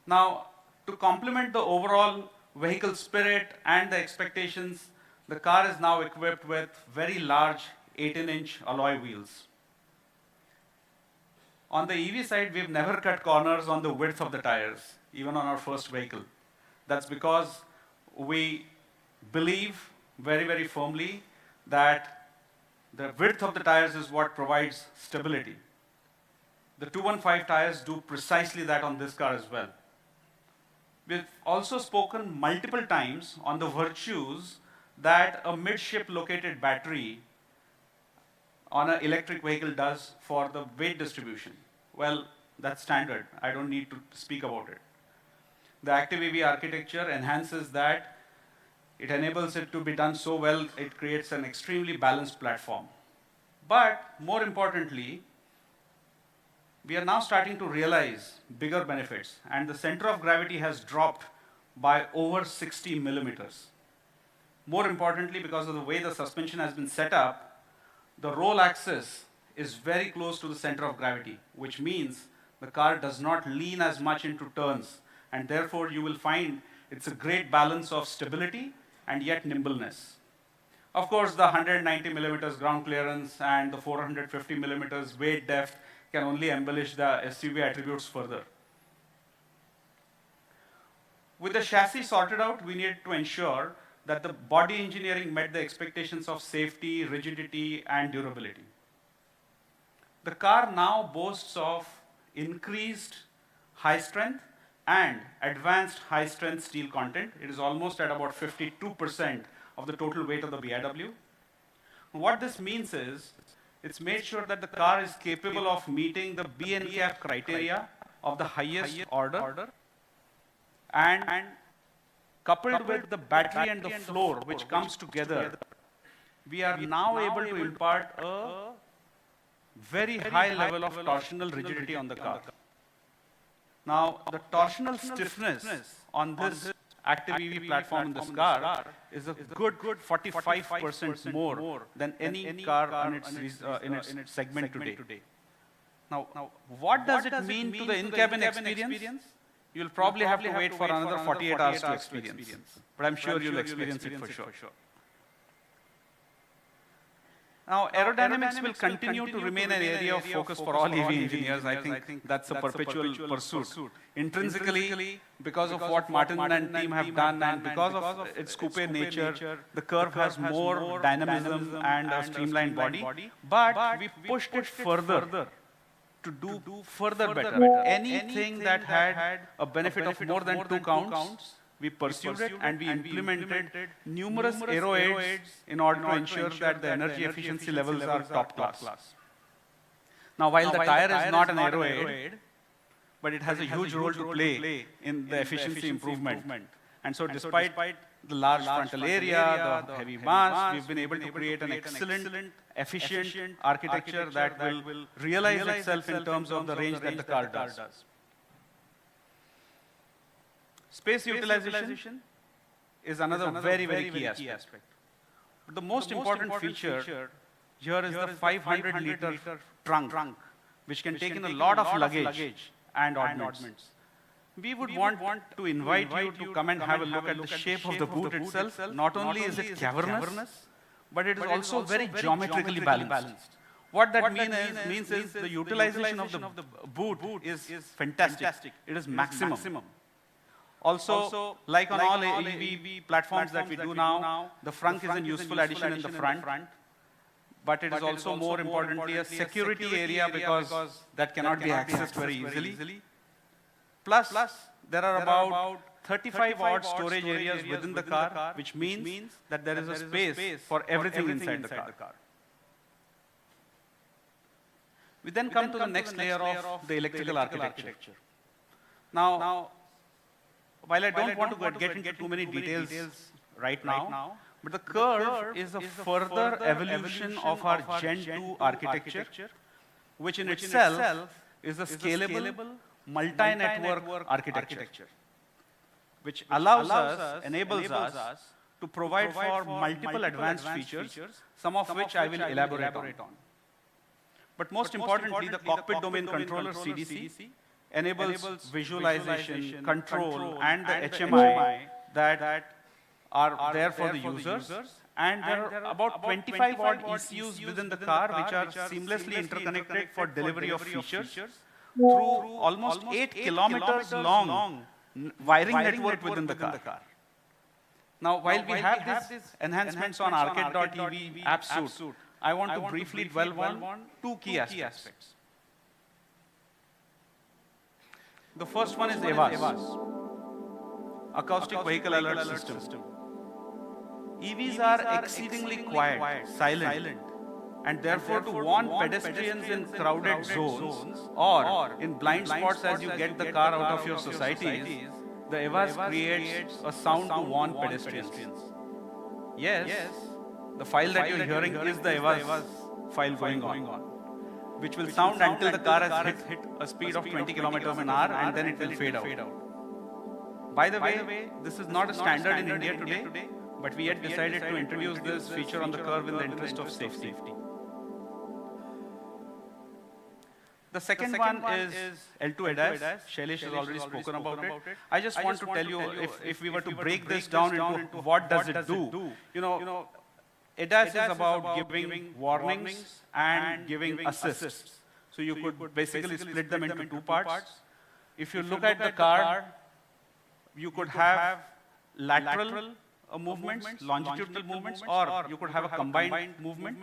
Now, to complement the overall vehicle spirit and the expectations, the car is now equipped with very large 18-inch alloy wheels. On the EV side, we've never cut corners on the width of the tires, even on our first vehicle. That's because we believe very, very firmly that the width of the tires is what provides stability. The 215 tires do precisely that on this car as well. We've also spoken multiple times on the virtues that a midship located battery on an electric vehicle does for the weight distribution. Well, that's standard. I don't need to speak about it. The active EV architecture enhances that. It enables it to be done so well, it creates an extremely balanced platform. But more importantly, we are now starting to realize bigger benefits, and the center of gravity has dropped by over 60 millimeters. More importantly, because of the way the suspension has been set up, the roll axis is very close to the center of gravity, which means the car does not lean as much into turns, and therefore you will find it's a great balance of stability and yet nimbleness. Of course, the 190 millimeters ground clearance and the 450 millimeters weight depth can only embellish the SUV attributes further. With the chassis sorted out, we needed to ensure that the body engineering met the expectations of safety, rigidity, and durability. The car now boasts of increased high strength and advanced high strength steel content. It is almost at about 52% of the total weight of the BIW. What this means is, it's made sure that the car is capable of meeting the B&CAP criteria of the highest order, and coupled with the battery and the floor which comes together, we are now able to impart a very high level of torsional rigidity on the car. Now, the torsional stiffness on this active EV platform in this car is a good 45% more than any car in its segment today. Now, what does it mean to the in-cabin experience? You'll probably have to wait for another 48 hours to experience, but I'm sure you'll experience it for sure. Now, aerodynamics will continue to remain an area of focus for all EV engineers. I think that's a perpetual pursuit. Intrinsically, because of what Martin and team have done and because of its coupe nature, the Curvv has more dynamism and a streamlined body, but we pushed it further to do further better. Anything that had a benefit of more than 2 counts, we pursued it and we implemented numerous aero aids in order to ensure that the energy efficiency levels are top class. Now, while the tire is not an aero aid, but it has a huge role to play in the efficiency improvement. And so despite the large frontal area, the heavy mass, we've been able to create an excellent, efficient architecture that will realize itself in terms of the range that the car does. Space utilization is another very key aspect. But the most important feature here is the 500-liter trunk, which can take in a lot of luggage and oddments. We would want to invite you to come and have a look at the shape of the boot itself. Not only is it cavernous, but it is also very geometrically balanced. What that means is the utilization of the boot is fantastic. It is maximum. Also, like on all EV platforms that we do now, the frunk is a useful addition in the front, but it is also more importantly a security area because that cannot be accessed very easily. Plus, there are about 35 odd storage areas within the car, which means that there is a space for everything inside the car. We then come to the next layer of the electrical architecture. Now, while I don't want to get into too many details right now, but the Curvv is a further evolution of our Gen 2 architecture, which in itself is a scalable, multi-network architecture, which enables us to provide for multiple advanced features, some of which I will elaborate on. But most importantly, the cockpit domain controller CDC enables visualization, control, and the HMI that are there for the users. And there are about 25 odd ECUs within the car which are seamlessly interconnected for delivery of features through almost 8 kilometers long wiring network within the car. Now, while we have these enhancements on arcade.ev app suite, I want to briefly dwell on 2 key aspects. The first one is AVAS, Acoustic Vehicle Alert System. EVs are exceedingly quiet, silent, and therefore to warn pedestrians in crowded zones or in blind spots as you get the car out of your societies, the AVAS creates a sound to warn pedestrians. Yes, the file that you're hearing is the AVAS file going on, which will sound until the car has hit a speed of 20 kilometers an hour and then it will fade out. By the way, this is not a standard in India today, but we had decided to introduce this feature on the Curvv in the interest of safety. The second one is L2 ADAS. Shailesh has already spoken about it. I just want to tell you, if we were to break this down into what does it do, ADAS is about giving warnings and giving assists. So you could basically split them into 2 parts. If you look at the car, you could have lateral movements, longitudinal movements, or you could have a combined movement.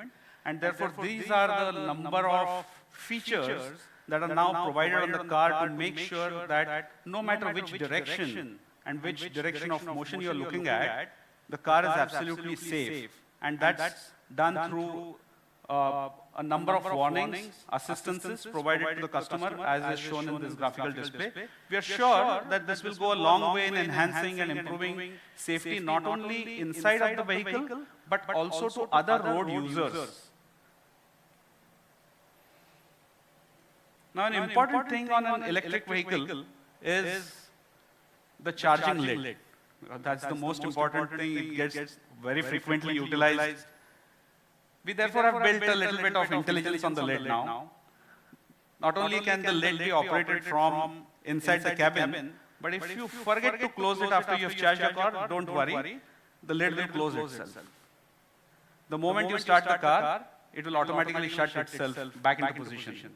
And therefore, these are the number of features that are now provided on the car to make sure that no matter which direction and which direction of motion you are looking at, the car is absolutely safe. And that's done through a number of warnings, assistances provided to the customer as is shown in this graphical display. We are sure that this will go a long way in enhancing and improving safety not only inside of the vehicle, but also to other road users. Now, an important thing on an electric vehicle is the charging lid. That's the most important thing. It gets very frequently utilized. We therefore have built a little bit of intelligence on the lid now. Not only can the lid be operated from inside the cabin, but if you forget to close it after you've charged your car, don't worry, the lid will close itself. The moment you start the car, it will automatically shut itself back into position.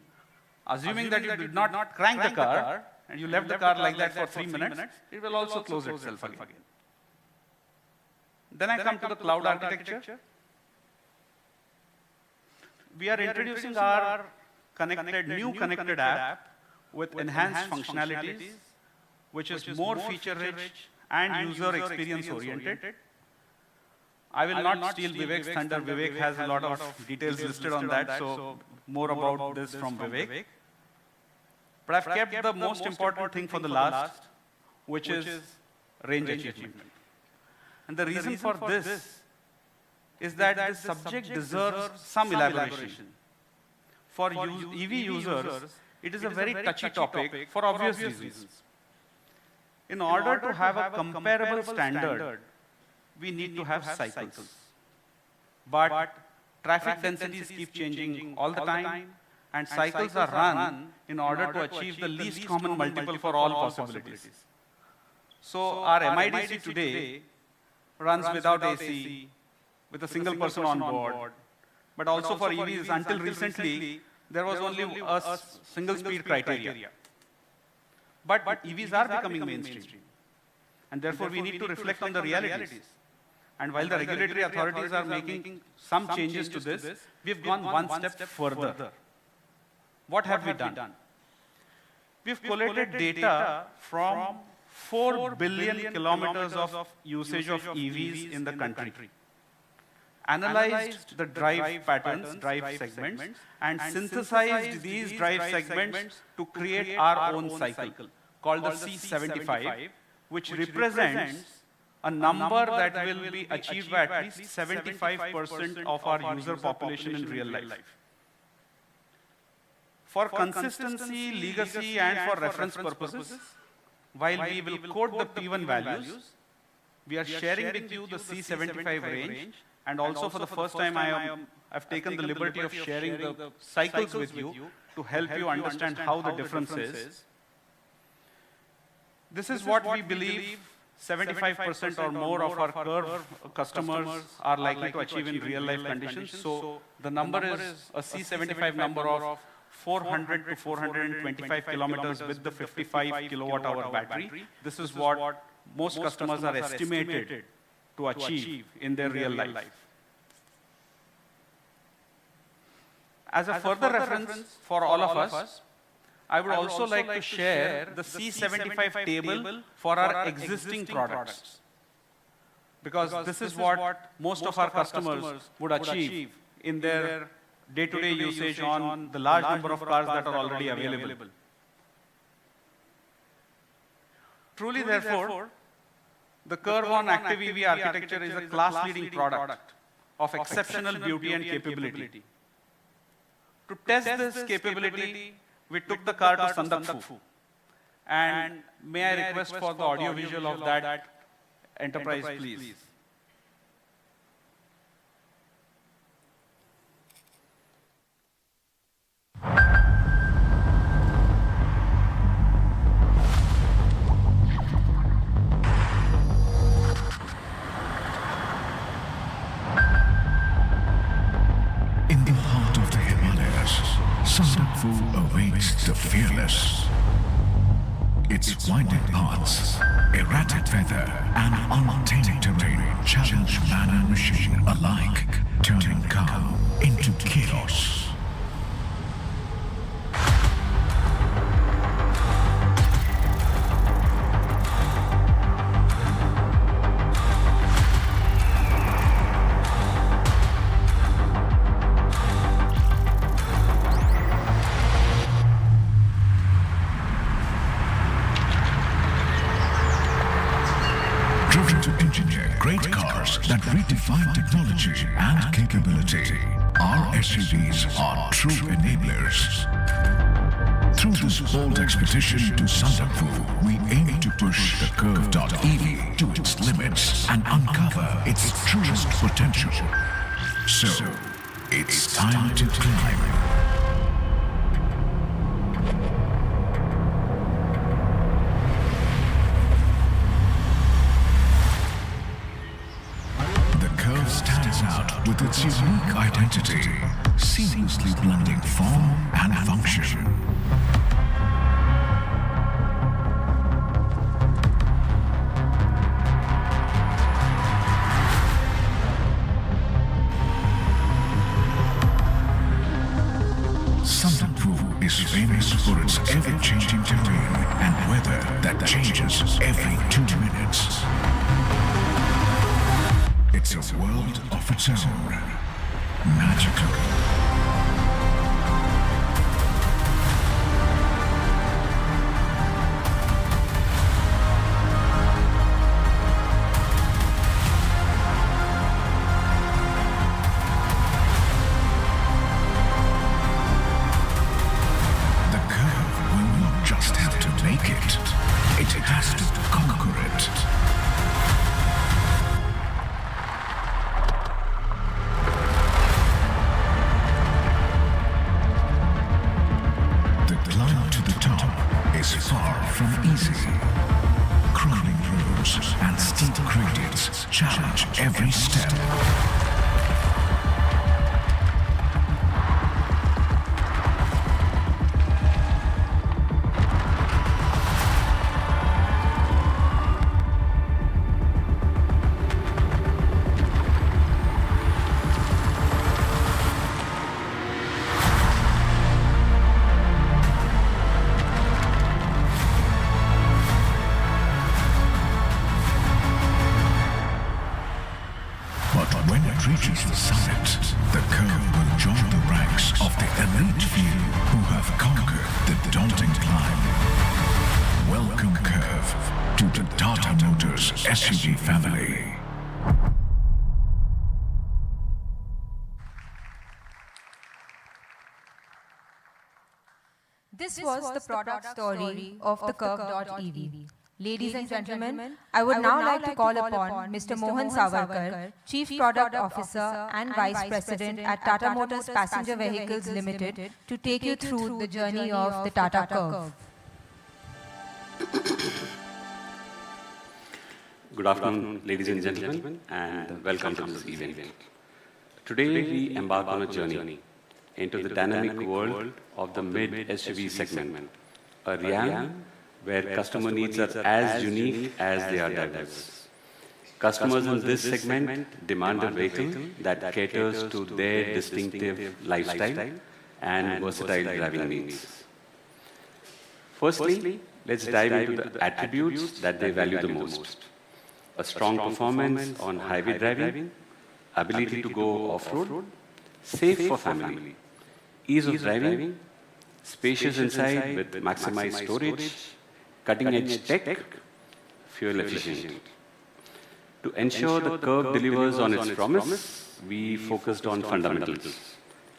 Assuming that you did not crank the car and you left the car like that for 3 minutes, it will also close itself again. Then I come to the cloud architecture. We are introducing our new connected app with enhanced functionalities, which is more feature-rich and user experience-oriented. I will not steal Vivek's thunder. Vivek has a lot of details listed on that, so more about this from Vivek. But I've kept the most important thing for the last, which is range achievement. And the reason for this is that the subject deserves some elaboration. For EV users, it is a very touchy topic for obvious reasons. In order to have a comparable standard, we need to have cycles. But traffic densities keep changing all the time, and cycles are run in order to achieve the least common multiple for all possibilities. So our MIDC today runs without AC, with a single person on board. But also for EVs, until recently, there was only a single speed criteria. But EVs are becoming mainstream. And therefore, we need to reflect on the realities. And while the regulatory authorities are making some changes to this, we've gone one step further. What have we done? We've collated data from 4 billion kilometers of usage of EVs in the country, analyzed the drive patterns, drive segments, and synthesized these drive segments to create our own cycle called the C75, which represents a number that will be achieved by at least 75% of our user population in real life. For consistency, legacy, and for reference purposes, while we will quote the P1 values, we are sharing with you the C75 range, and also for the first time I've taken the liberty of sharing the cycles with you to help you understand how the difference is. This is what we believe 75% or more of our Curvv customers are likely to achieve in real life conditions. So the number is a C75 number of 400 to 425 kilometers with the 55 kilowatt hour battery. This is what most customers are estimated to achieve in their real life. As a further reference for all of us, I would also like to share the C75 table for our existing products. Because this is what most of our customers would achieve in their day-to-day usage on the large number of cars that are already available. Truly, therefore, the Curvv on Active EV architecture is a class-leading product of exceptional beauty and capability. To test this capability, we took the car to Sandakphu. And may I request for the audio visual of that enterprise, please. In the heart of the Himalayas, Sandakphu awaits the fearless. Its winding paths, erratic weather, and untamed terrain challenge man and machine alike, turning calm into chaos. Driven to engineer great cars that redefine technology and capability, our SUVs are true enablers. Through this bold expedition to Sandakpur, we aim to push the Curvv.ev to its limits and uncover its truest potential. So, it's time to climb. Stands out with its unique identity, seamlessly blending form and function. Sandakpur is famous for its ever-changing terrain and weather that changes every 2 minutes. It's a world of its own, magical. The curve will not just have to make it, it has to conquer it. Is far from easy. Crawling roads and steep gradients challenge every step. Reaches the summit, the Curvv will join the ranks of the elite few who have conquered the daunting climb. Welcome, Curvv, to the Tata Motors SUV family. This was the product story of the Curvv.ev. Ladies and gentlemen, I would now like to call upon Mr. Mohan Savarkar, Chief Product Officer and Vice President at Tata Motors Passenger Vehicles Limited, to take you through the journey of the Tata Curvv. Good afternoon, ladies and gentlemen, and welcome to this event. Today we embark on a journey into the dynamic world of the mid-SUV segment, a realm where customer needs are as unique as they are diverse. Customers in this segment demand a vehicle that caters to their distinctive lifestyle and versatile driving needs. Firstly, let's dive into the attributes that they value the most. A strong performance on highway driving, ability to go off-road, safe for family, ease of driving, spacious inside with maximized storage, cutting-edge tech, fuel efficient. To ensure the Curvv delivers on its promise, we focused on fundamentals,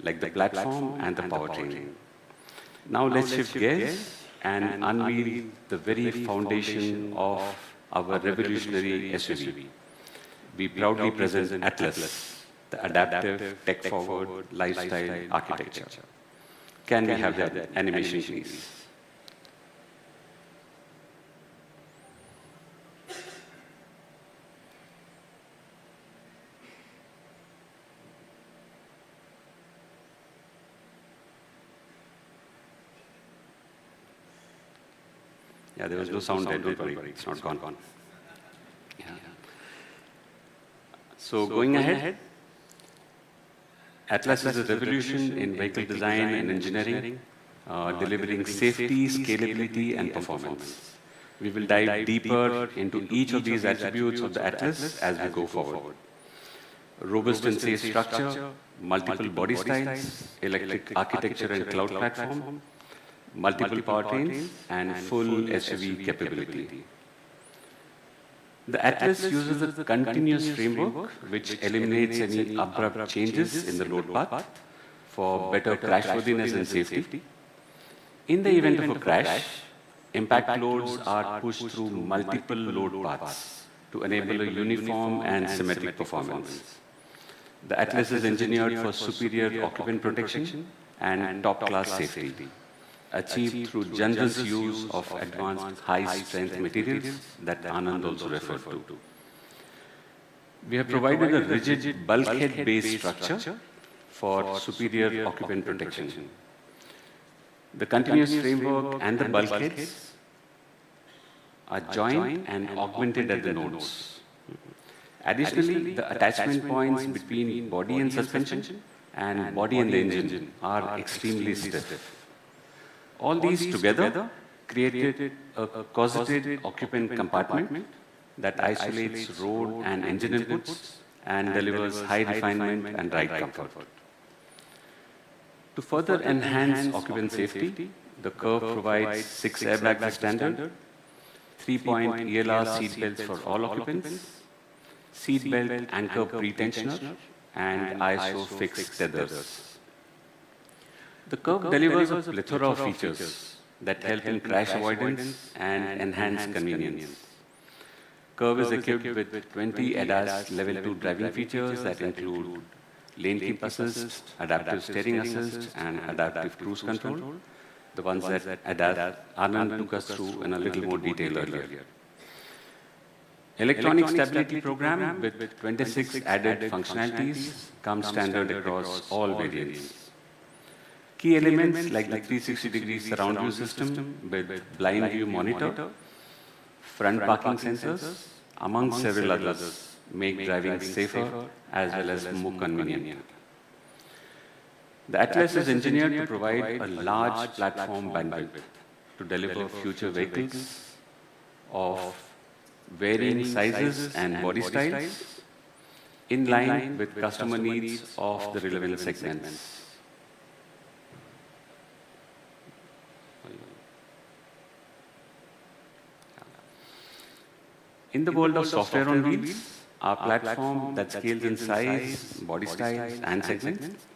like the platform and the powertrain. Now let's shift gears and unveil the very foundation of our revolutionary SUV. We proudly present Atlas, the adaptive, tech-forward, lifestyle architecture. Can we have that animation, please? Yeah, there was no sound there, don't worry, it's not gone. Yeah. So going ahead, Atlas is a revolution in vehicle design and engineering, delivering safety, scalability, and performance. We will dive deeper into each of these attributes of the Atlas as we go forward. Robust and safe structure, multiple body styles, electric architecture and cloud platform, multiple powertrains, and full SUV capability. The Atlas uses a continuous framework which eliminates any abrupt changes in the load path for better crashworthiness and safety. In the event of a crash, impact loads are pushed through multiple load paths to enable a uniform and symmetric performance. The Atlas is engineered for superior occupant protection and top-class safety, achieved through generous use of advanced high-strength materials that Anand also referred to. We have provided a rigid bulkhead-based structure for superior occupant protection. The continuous framework and the bulkheads are joined and augmented at the nodes. Additionally, the attachment points between body and suspension and body and the engine are extremely stiff. All these together created a cosseted occupant compartment that isolates road and engine inputs and delivers high refinement and ride comfort. To further enhance occupant safety, the Curvv provides 6 airbags as standard, 3-point ELR seat belts for all occupants, seat belt anchor pre-tensioner, and ISO fixed tethers. The Curvv delivers a plethora of features that help in crash avoidance and enhance convenience. Curvv is equipped with 20 ADAS Level 2 driving features that include lane keep assist, adaptive steering assist, and adaptive cruise control, the ones that Anand took us through in a little more detail earlier. Electronic stability program with 26 added functionalities comes standard across all variants. Key elements like the 360-degree surround view system with blind view monitor, front parking sensors, among several others, make driving safer as well as more convenient. The Atlas is engineered to provide a large platform bandwidth to deliver future vehicles of varying sizes and body styles in line with customer needs of the relevant segments. In the world of software on wheels, our platform that scales in size, body styles, and segments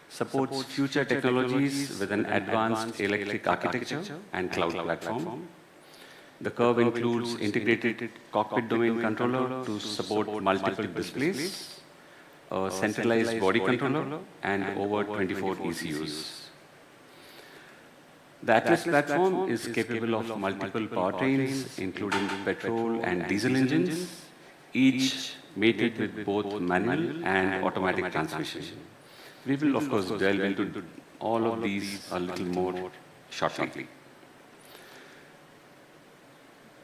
supports future technologies with an advanced electric architecture and cloud platform. The Curvv includes integrated cockpit domain controller to support multiple displays, a centralized body controller, and over 24 ECUs. The Atlas platform is capable of multiple powertrains, including petrol and diesel engines, each mated with both manual and automatic transmission. We will, of course, delve into all of these a little more shortly.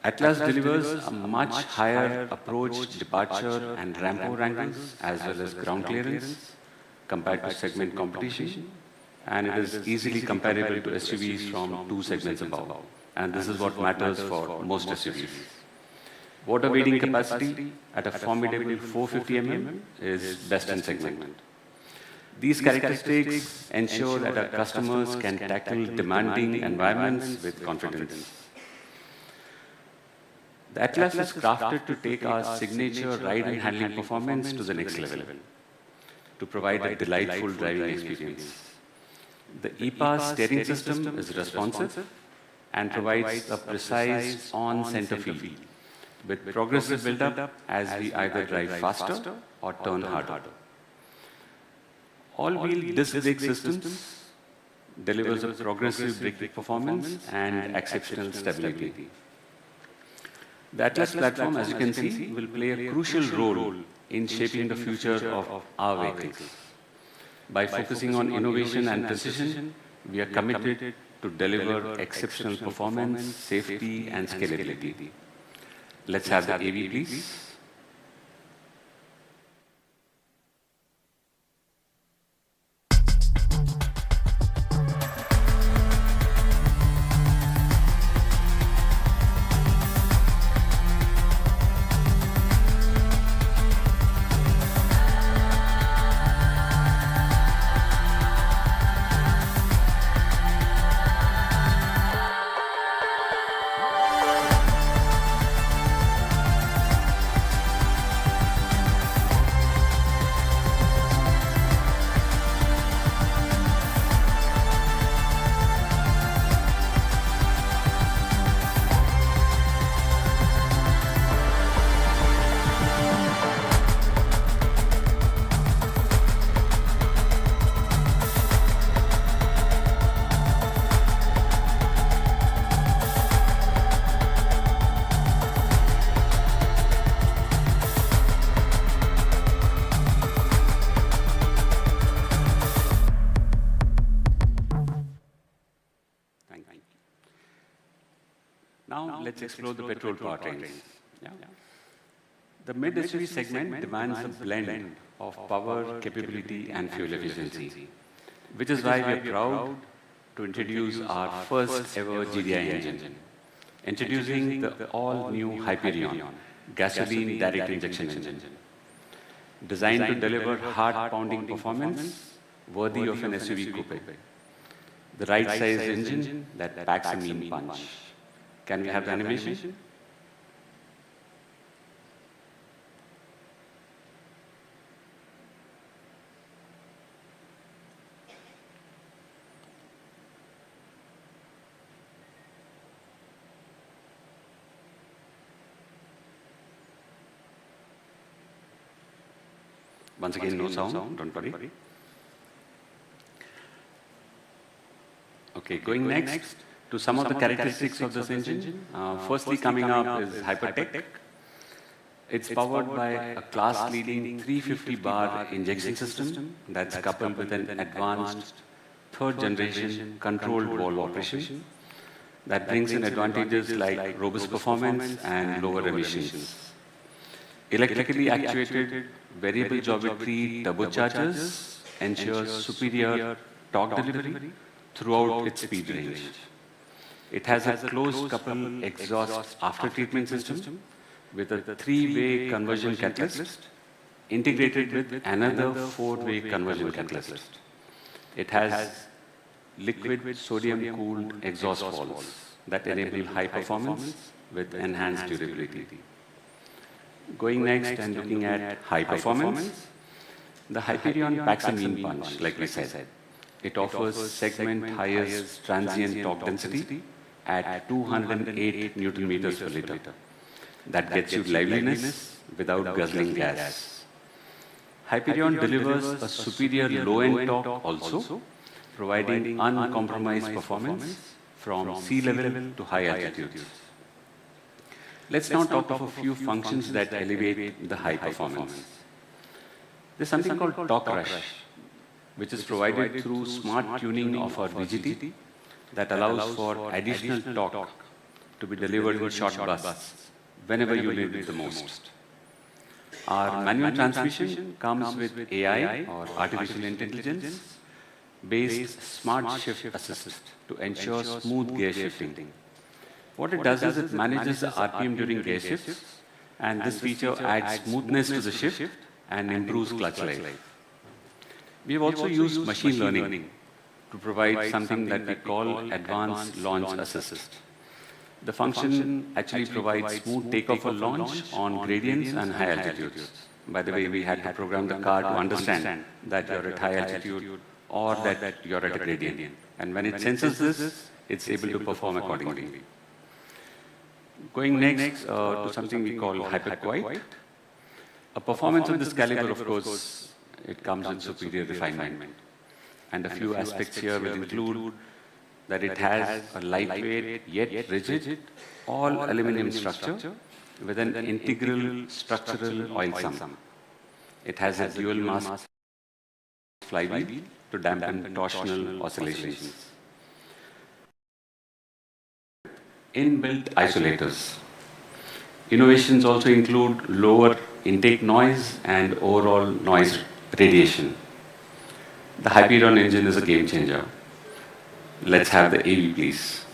Atlas delivers a much higher approach, departure, and ramp-over angles, as well as ground clearance, compared to segment competition, and it is easily comparable to SUVs from 2 segments above. And this is what matters for most SUVs. Water wading capacity at a formidable 450 mm is best in segment. These characteristics ensure that our customers can tackle demanding environments with confidence. The Atlas is crafted to take our signature ride and handling performance to the next level, to provide a delightful driving experience. The EPAS steering system is responsive and provides a precise on-center feel, with progressive build-up as we either drive faster or turn harder. All-wheel disc brake systems delivers a progressive braking performance and exceptional stability. The Atlas platform, as you can see, will play a crucial role in shaping the future of our vehicles. By focusing on innovation and precision, we are committed to deliver exceptional performance, safety, and scalability. Let's have the AV, please. let's explore the petrol powertrains. Yeah. The mid-SUV segment demands a blend of power, capability, and fuel efficiency, which is why we are proud to introduce our first ever GDI engine, introducing the all-new Hyperion gasoline direct injection engine, designed to deliver heart-pounding performance worthy of an SUV coupe. The right-sized engine that packs a mean punch. Can we have the animation? Once again, no sound, don't worry. Okay, going next to some of the characteristics of this engine. Firstly, coming up is Hypertech. It's powered by a class-leading 350 bar injection system that's coupled with an advanced third-generation controlled valve operation that brings in advantages like robust performance and lower emissions. Electrically actuated variable geometry turbochargers ensures superior torque delivery throughout its speed range. It has a closed couple exhaust after-treatment system with a three-way conversion catalyst integrated with another four-way conversion catalyst. It has liquid sodium-cooled exhaust valves that enable high performance with enhanced durability. Going next and looking at high performance, the Hyperion packs a mean punch, like we said. It offers segment highest transient torque density at 208 Newton meters per liter. That gets you liveliness without guzzling gas. Hyperion delivers a superior low-end torque also, providing uncompromised performance from sea level to high altitudes. Let's now talk of a few functions that elevate the high performance. There's something called torque rush, which is provided through smart tuning of our VGT that allows for additional torque to be delivered in short bursts whenever you need it the most. Our manual transmission comes with AI or artificial intelligence based smart shift assist to ensure smooth gear shifting. What it does is it manages the RPM during gear shifts, and this feature adds smoothness to the shift and improves clutch life. We have also used machine learning to provide something that we call advanced launch assist. The function actually provides smooth takeoff or launch on gradients and high altitudes. By the way, we had to program the car to understand that you're at high altitude or that you're at a gradient. And when it senses this, it's able to perform accordingly. Going next to something we call hyperquiet. A performance of this caliber, of course, it comes with superior refinement. And a few aspects here will include that it has a lightweight yet rigid all aluminum structure with an integral structural oil sump. It has a dual mass flywheel to dampen torsional oscillations. Inbuilt isolators. Innovations also include lower intake noise and overall noise radiation. The Hyperion engine is a game changer. Let's have the AV, please.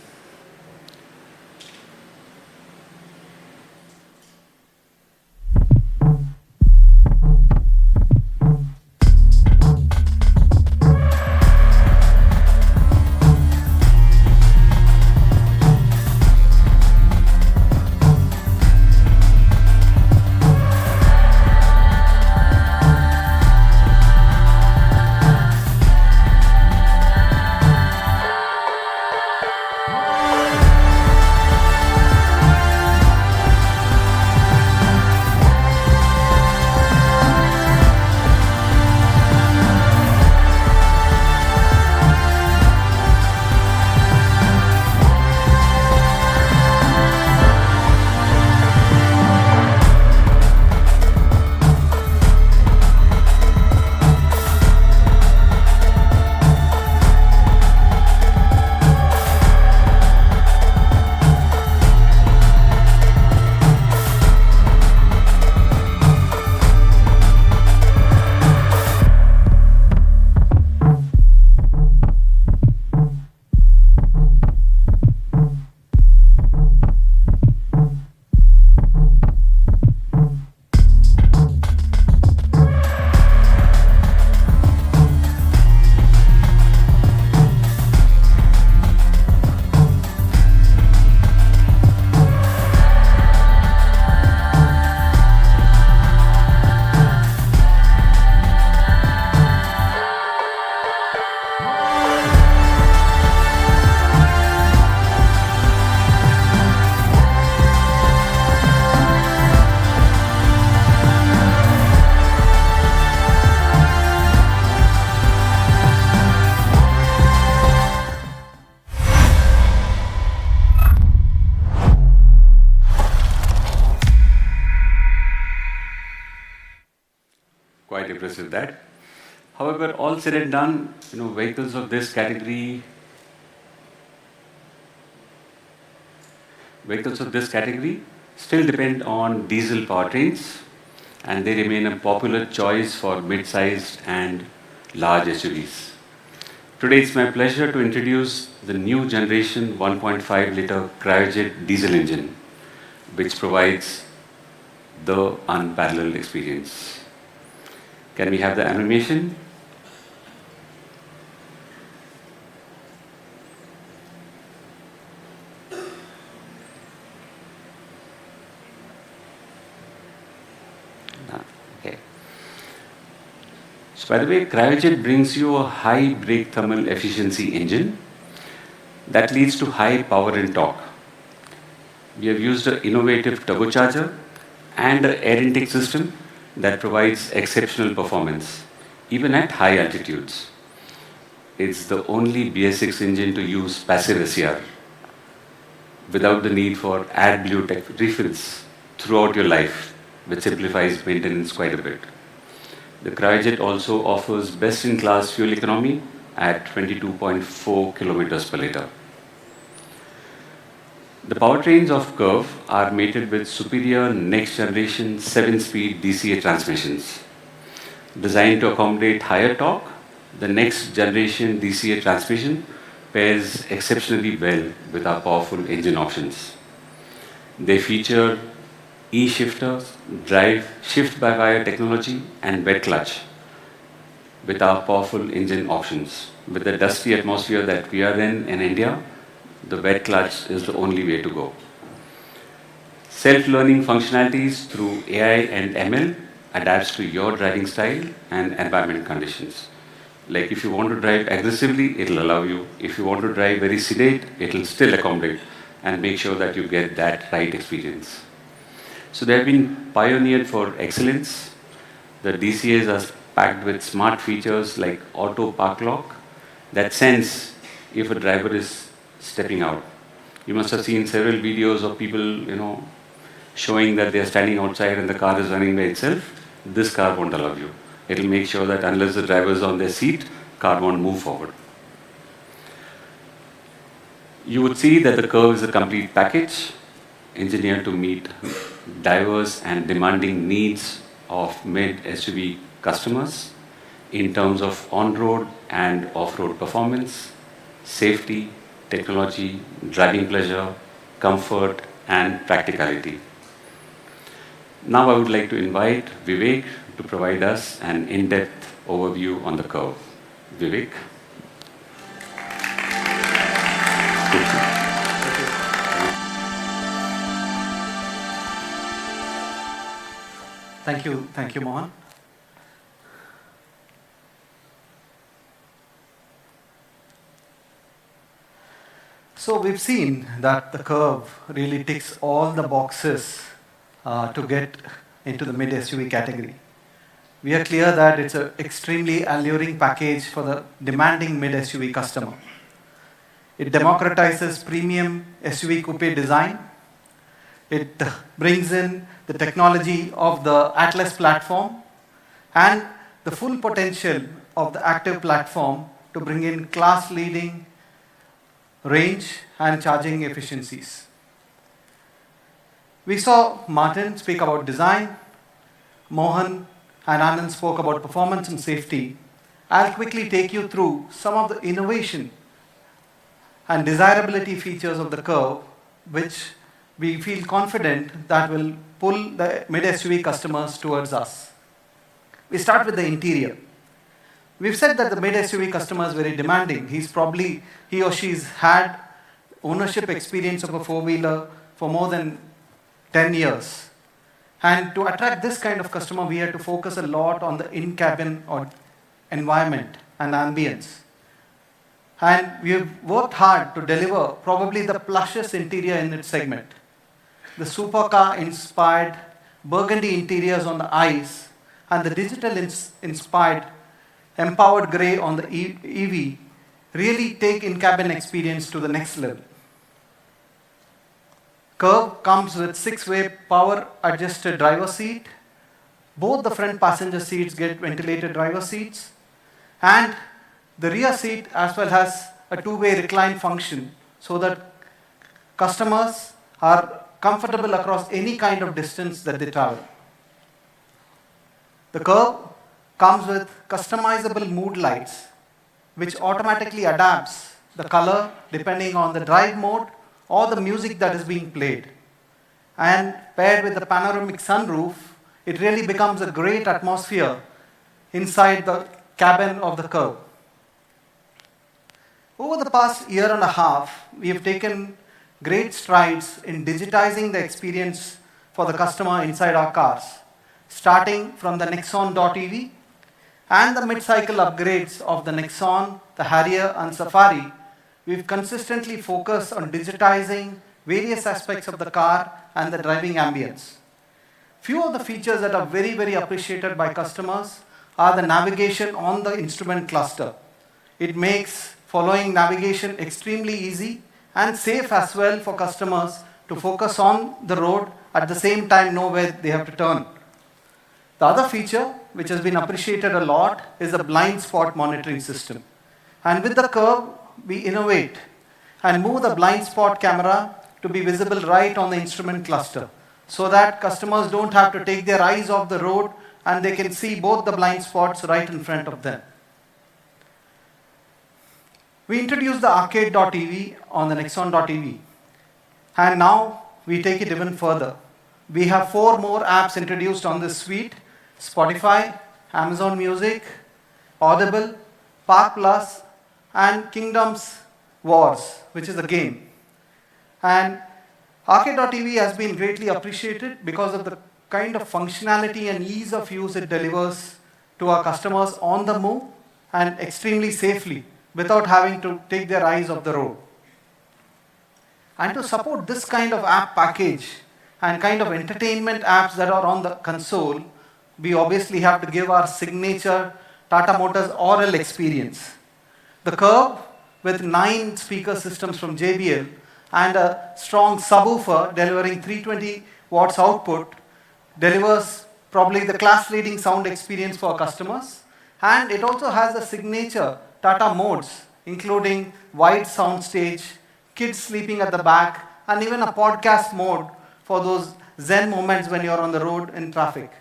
quite impressed with that. However, all said and done, vehicles of this category still depend on diesel powertrains, and they remain a popular choice for mid-sized and large SUVs. Today, it's my pleasure to introduce the new generation 1.5-liter cryojet diesel engine, which provides the unparalleled experience. Can we have the animation? Okay. So by the way, cryojet brings you a high brake thermal efficiency engine that leads to high power and torque. We have used an innovative turbocharger and an air intake system that provides exceptional performance, even at high altitudes. It's the only BS6 engine to use passive SCR without the need for AdBlue refills throughout your life, which simplifies maintenance quite a bit. The cryojet also offers best-in-class fuel economy at 22.4 kilometers per liter. The powertrains of Curvv are mated with superior next-generation 7-speed DCA transmissions. Designed to accommodate higher torque, the next-generation DCA transmission pairs exceptionally well with our powerful engine options. They feature E-shifter, drive, shift-by-wire technology, and wet clutch with our powerful engine options. With the dusty atmosphere that we are in India, the wet clutch is the only way to go. Self-learning functionalities through AI and ML adapts to your driving style and environment conditions. Like if you want to drive aggressively, it'll allow you. If you want to drive very sedate, it'll still accommodate and make sure that you get that right experience. So they have been pioneered for excellence. The DCAs are packed with smart features like auto park lock that sense if a driver is stepping out. You must have seen several videos of people, showing that they are standing outside and the car is running by itself. This car won't allow you. It'll make sure that unless the driver is on their seat, car won't move forward. You would see that the Curvv is a complete package engineered to meet diverse and demanding needs of mid-SUV customers in terms of on-road and off-road performance, safety, technology, driving pleasure, comfort, and practicality. Now I would like to invite Vivek to provide us an in-depth overview on the Curvv. Vivek. Thank you, Mohan. So we've seen that the Curvv really ticks all the boxes to get into the mid-SUV category. We are clear that it's an extremely alluring package for the demanding mid-SUV customer. It democratizes premium SUV coupe design. It brings in the technology of the Atlas platform and the full potential of the Active platform to bring in class-leading range and charging efficiencies. We saw Martin speak about design, Mohan and Anand spoke about performance and safety. I'll quickly take you through some of the innovation and desirability features of the Curvv, which we feel confident that will pull the mid-SUV customers towards us. We start with the interior. We've said that the mid-SUV customer is very demanding. He or she's had ownership experience of a four-wheeler for more than 10 years. And to attract this kind of customer, we had to focus a lot on the in-cabin or environment and ambience. And we've worked hard to deliver probably the plushest interior in its segment. The supercar-inspired burgundy interiors on the eyes and the digital-inspired empowered grey on the EV really take in-cabin experience to the next level. Curvv comes with 6-way power-adjusted driver seat, Both the front passenger seats get ventilated driver seats, and the rear seat as well has a two-way recline function so that customers are comfortable across any kind of distance that they travel. The Curvv comes with customizable mood lights, which automatically adapts the color depending on the drive mode or the music that is being played. And paired with the panoramic sunroof, it really becomes a great atmosphere inside the cabin of the Curvv. Over the past year and a half, we have taken great strides in digitizing the experience for the customer inside our cars, starting from the Nexon.ev and the mid-cycle upgrades of the Nexon, the Harrier and Safari. We've consistently focused on digitizing various aspects of the car and the driving ambience. Few of the features that are very, very appreciated by customers are the navigation on the instrument cluster. It makes following navigation extremely easy and safe as well for customers to focus on the road at the same time know where they have to turn. The other feature which has been appreciated a lot is the blind spot monitoring system. And with the Curvv, we innovate and move the blind spot camera to be visible right on the instrument cluster so that customers don't have to take their eyes off the road and they can see both the blind spots right in front of them. We introduced the Arcade.ev on the Nexon.ev, and now we take it even further. We have 4 more apps introduced on this suite: Spotify, Amazon Music, Audible, Park Plus, and Kingdoms Wars, which is a game. And Arcade.ev has been greatly appreciated because of the kind of functionality and ease of use it delivers to our customers on the move and extremely safely, without having to take their eyes off the road. And to support this kind of app package and kind of entertainment apps that are on the console, we obviously have to give our signature Tata Motors oral experience. The Curvv, with 9 speaker systems from JBL and a strong subwoofer delivering 320 watts output, delivers probably the class-leading sound experience for our customers. And it also has a signature Tata modes, including wide soundstage, kids sleeping at the back, and even a podcast mode for those zen moments when you're on the road in traffic.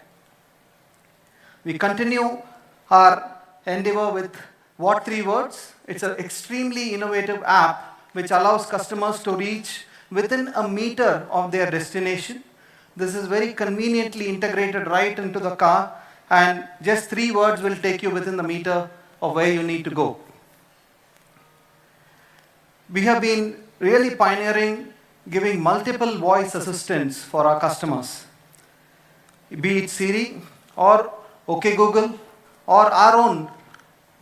We continue our endeavor with What 3 Words. It's an extremely innovative app which allows customers to reach within a meter of their destination. This is very conveniently integrated right into the car, and just 3 words will take you within the meter of where you need to go. We have been really pioneering giving multiple voice assistants for our customers, be it Siri or OK Google or our own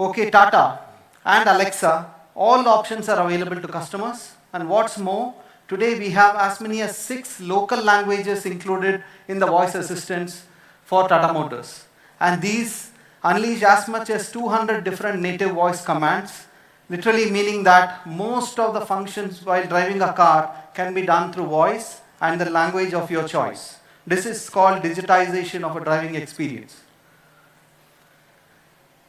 OK Tata and Alexa. All options are available to customers, and what's more, today we have as many as 6 local languages included in the voice assistants for Tata Motors. And these unleash as much as 200 different native voice commands, literally meaning that most of the functions while driving a car can be done through voice and the language of your choice. This is called digitization of a driving experience.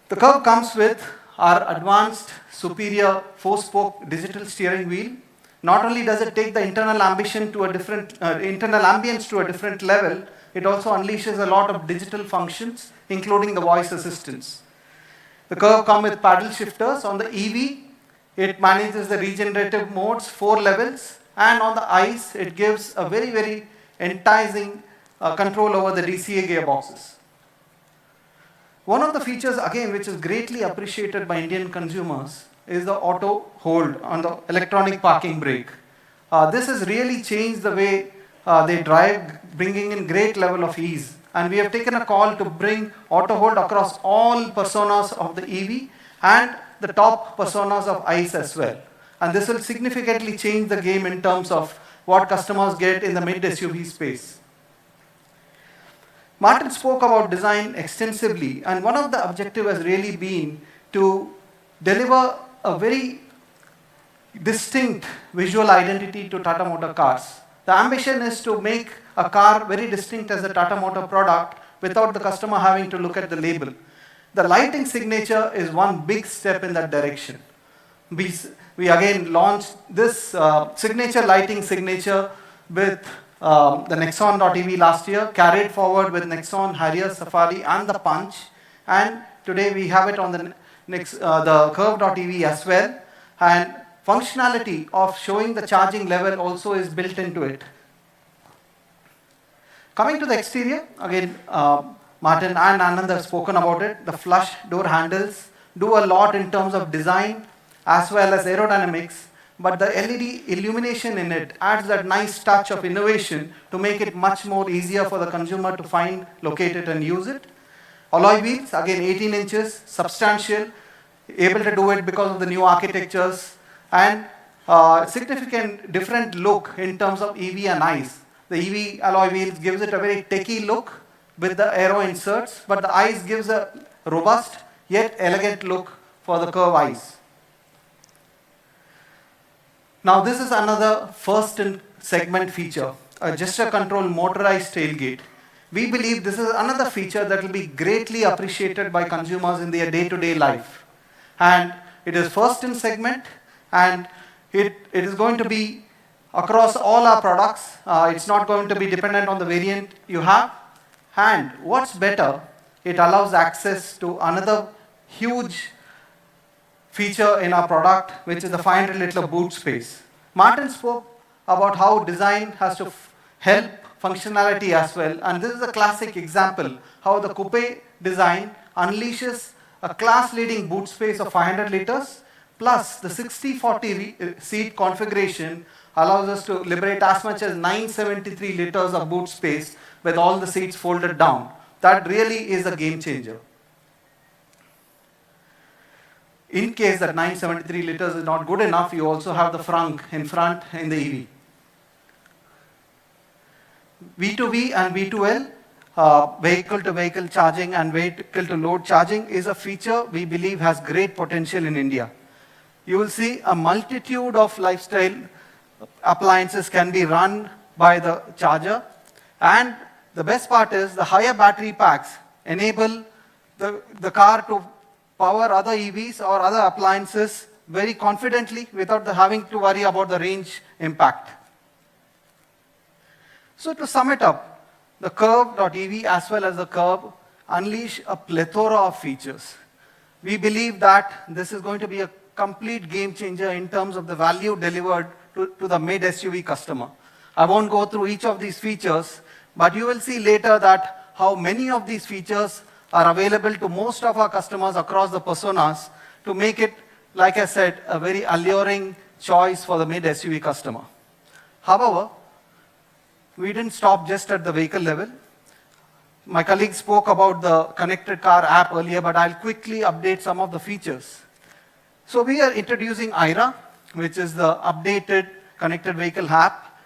The Curvv comes with our advanced, superior 4-spoke digital steering wheel. Not only does it take the internal ambience to a different level, it also unleashes a lot of digital functions, including the voice assistants. The Curvv comes with paddle shifters. On the EV, it manages the regenerative modes, 4 levels, and on the ICE, it gives a very, very enticing control over the DCA gearboxes. One of the features, again, which is greatly appreciated by Indian consumers is the auto hold on the electronic parking brake. This has really changed the way they drive, bringing in great level of ease. And we have taken a call to bring auto hold across all personas of the EV and the top personas of ICE as well. And this will significantly change the game in terms of what customers get in the mid-SUV space. Martin spoke about design extensively, and one of the objectives has really been to deliver a very distinct visual identity to Tata Motor cars. The ambition is to make a car very distinct as a Tata Motor product without the customer having to look at the label. The lighting signature is one big step in that direction. We again launched this signature lighting signature with the Nexon.EV last year, carried forward with Nexon, Harrier, Safari and the Punch, and today we have it on the Curvv.EV as well, and functionality of showing the charging level also is built into it. Coming to the exterior, again Martin and Anand have spoken about it. The flush door handles do a lot in terms of design as well as aerodynamics, but the LED illumination in it adds that nice touch of innovation to make it much more easier for the consumer to find, locate it and use it. Alloy wheels, again 18 inches, substantial, able to do it because of the new architectures, and significant different look in terms of EV and ICE. The EV alloy wheels gives it a very techie look with the aero inserts, but the ICE gives a robust yet elegant look for the Curvv ICE. Now this is another first in segment feature, a gesture control motorized tailgate. We believe this is another feature that will be greatly appreciated by consumers in their day-to-day life. And it is first in segment, and it is going to be across all our products. It's not going to be dependent on the variant you have. And what's better, it allows access to another huge feature in our product, which is the 500-liter boot space. Martin spoke about how design has to help functionality as well, and this is a classic example how the Coupé design unleashes a class-leading boot space of 500 liters, plus the 60-40 seat configuration allows us to liberate as much as 973 liters of boot space with all the seats folded down. That really is a game changer. In case that 973 liters is not good enough, you also have the frunk in front in the EV. V2V and V2L, vehicle-to-vehicle charging and vehicle-to-load charging, is a feature we believe has great potential in India. You will see a multitude of lifestyle appliances can be run by the charger, and the best part is the higher battery packs enable the car to power other EVs or other appliances very confidently without having to worry about the range impact. So to sum it up, the Curvv.EV as well as the Curvv unleash a plethora of features. We believe that this is going to be a complete game changer in terms of the value delivered to the mid-SUV customer. I won't go through each of these features, but you will see later that how many of these features are available to most of our customers across the personas to make it, like I said, a very alluring choice for the mid-SUV customer. However, we didn't stop just at the vehicle level. My colleague spoke about the connected car app earlier, but I'll quickly update some of the features. So we are introducing IRA, which is the updated connected vehicle app.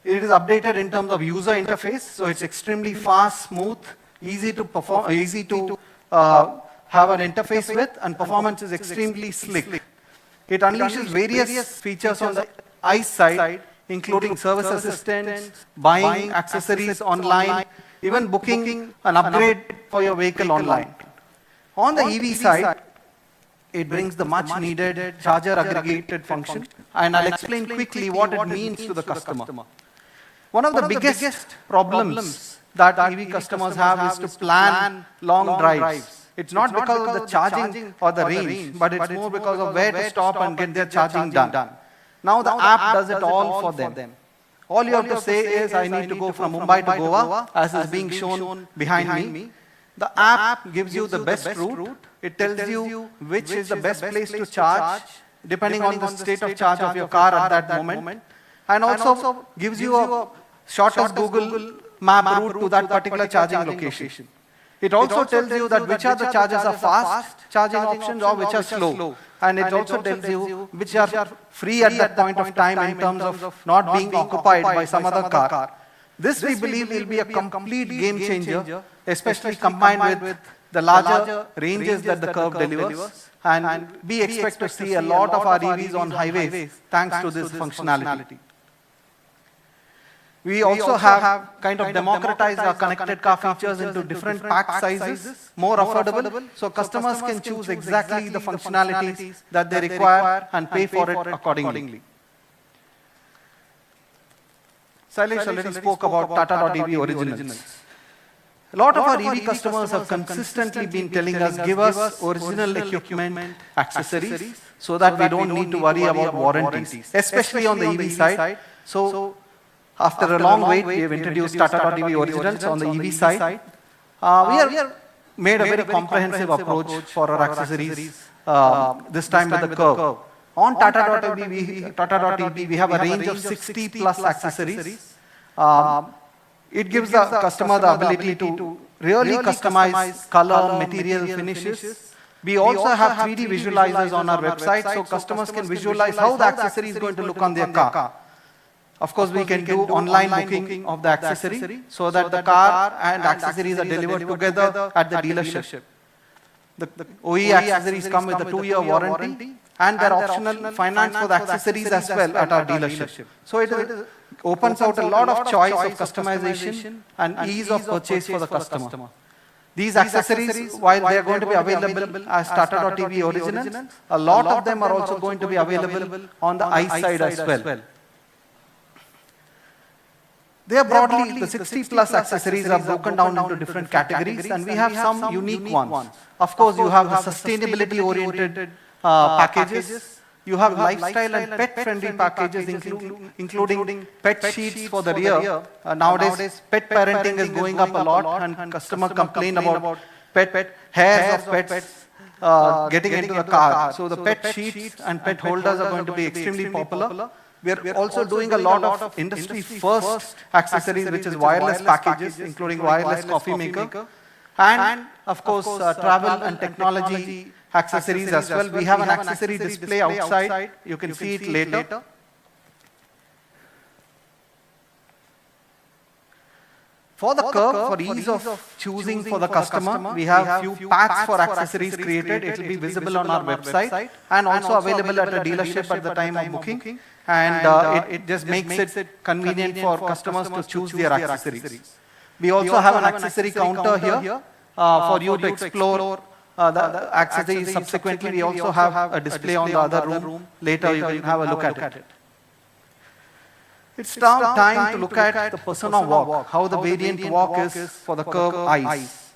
It is updated in terms of user interface, so it's extremely fast, smooth, easy to perform, easy to have an interface with, and performance is extremely slick. It unleashes various features on the ICE side, including service assistance, buying accessories online, even booking an upgrade for your vehicle online. On the EV side, it brings the much needed charger aggregated function, and I'll explain quickly what it means to the customer. One of the biggest problems that EV customers have is to plan long drives. It's not because of the charging or the range, but it's more because of where to stop and get their charging done. Now the app does it all for them. All you have to say is, I need to go from Mumbai to Goa, as is being shown behind me. The app gives you the best route. It tells you which is the best place to charge, depending on the state of charge of your car at that moment. And also gives you a shortest Google map route to that particular charging location. It also tells you that which are the chargers are fast charging options or which are slow. And it also tells you which are free at that point of time in terms of not being occupied by some other car. This we believe will be a complete game changer, especially combined with the larger ranges that the Curvv delivers. And we expect to see a lot of our EVs on highways thanks to this functionality. We also have kind of democratized our connected car features into different pack sizes, more affordable, so customers can choose exactly the functionalities that they require and pay for it accordingly. Sailesh already spoke about TATA.EV originals. A lot of our EV customers have consistently been telling us, give us original equipment, accessories, so that we don't need to worry about warranties, especially on the EV side. So, after a long wait, we have introduced TATA.EV originals on the EV side. We have made a very comprehensive approach for our accessories, this time with the Curvv. On TATA.EV, we have a range of 60 plus accessories. It gives the customer the ability to really customize color, material, finishes. We also have 3D visualizers on our website, so customers can visualize how the accessory is going to look on their car. Of course, we can do online booking of the accessory so that the car and accessories are delivered together at the dealership. The OE accessories come with a 2-year warranty, and there are optional finance for the accessories as well at our dealership. So it opens out a lot of choice of customization and ease of purchase for the customer. These accessories, while they are going to be available as TATA.EV originals, a lot of them are also going to be available on the ICE side as well. They are broadly, the 60 plus accessories are broken down into different categories, and we have some unique ones. Of course, you have the sustainability oriented packages. You have lifestyle and pet friendly packages, including pet sheets for the rear. Nowadays, pet parenting is going up a lot, and customers complain about hairs of pets getting into the car. So the pet sheets and pet holders are going to be extremely popular. We are also doing a lot of industry first accessories, which is wireless packages, including wireless coffee maker, and of course travel and technology accessories as well. We have an accessory display outside. You can see it later. For the Curvv, for ease of choosing for the customer, we have few packs for accessories created. It will be visible on our website and also available at a dealership at the time of booking. And it just makes it convenient for customers to choose their accessories. We also have an accessory counter here for you to explore the accessories. Subsequently, we also have a display on the other room. Later, you can have a look at it. It's now time to look at the persona walk, how the variant walk is for the Curvv ICE.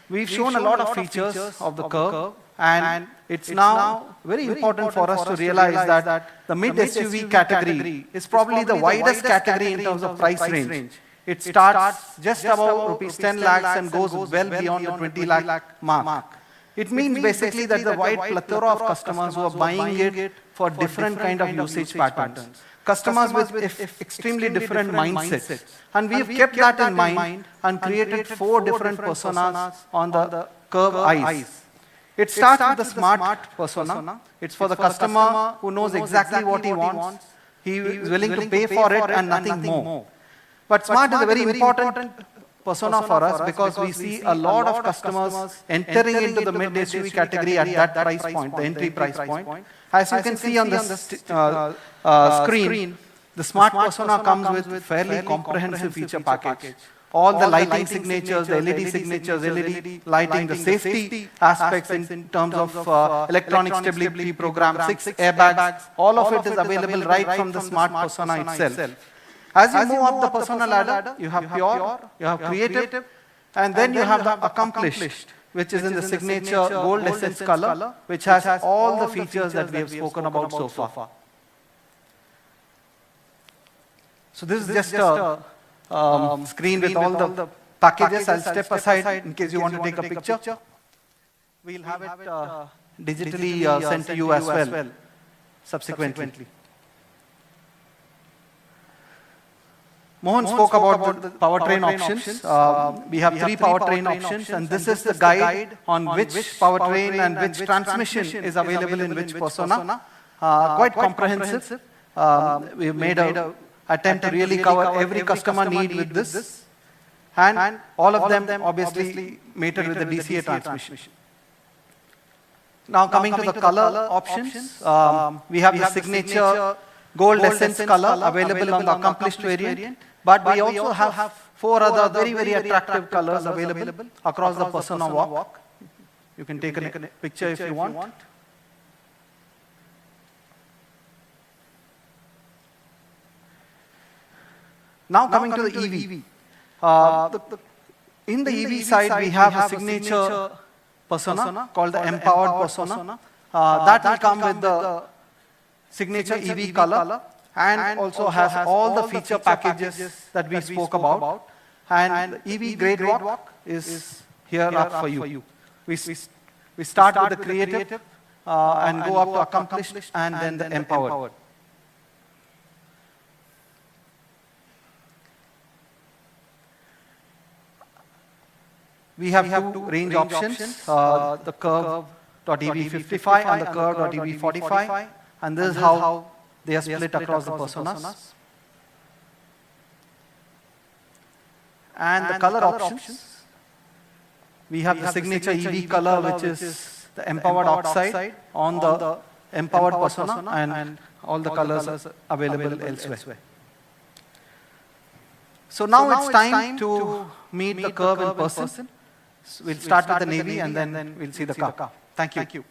We've shown a lot of features of the Curvv, and it's now very important for us to realize that the mid SUV category is probably the widest category in terms of price range. It starts just above rupees 10 lakhs and goes well beyond the 20 lakh mark. It means basically that the wide plethora of customers who are buying it for different kind of usage patterns. Customers with extremely different mindsets. And we have kept that in mind and created 4 different personas on the Curvv ICE. It starts with the smart persona. It's for the customer who knows exactly what he wants. He is willing to pay for it and nothing more. But smart is a very important persona for us because we see a lot of customers entering into the mid SUV category at that price point, the entry price point. As you can see on the screen, the smart persona comes with fairly comprehensive feature package. All the lighting signatures, the LED signatures, LED lighting, the safety aspects in terms of electronic stability program, 6 airbags, all of it is available right from the smart persona itself. As you move up the persona ladder, you have pure, you have creative, and then you have the accomplished, which is in the signature gold essence color, which has all the features that we have spoken about so far. So this is just a screen with all the packages. I'll step aside in case you want to take a picture. We'll have it digitally sent to you as well subsequently. Mohan spoke about the powertrain options. We have 3 powertrain options, and this is the guide on which powertrain and which transmission is available in which persona. Quite comprehensive. We've made an attempt to really cover every customer need with this, and all of them obviously mated with the DCA transmission. Now coming to the color options, we have the signature gold essence color available on the accomplished variant. But we also have 4 other very, very attractive colors available across the persona walk. You can take a picture if you want. Now coming to the EV. In the EV side, we have a signature persona called the empowered persona. That will come with the signature EV color and also has all the feature packages that we spoke about. And EV grade walk is here up for you. We start with the creative and go up to accomplished and then the empowered. We have 2 range options, the Curvv.EV55 and the Curvv.EV45, and this is how they are split across the personas. And the color options, we have the signature EV color, which is the empowered oxide on the empowered persona, and all the colors are available elsewhere. So now it's time to meet the Curvv in person. We'll start with the navy and then we'll see the car. Thank you.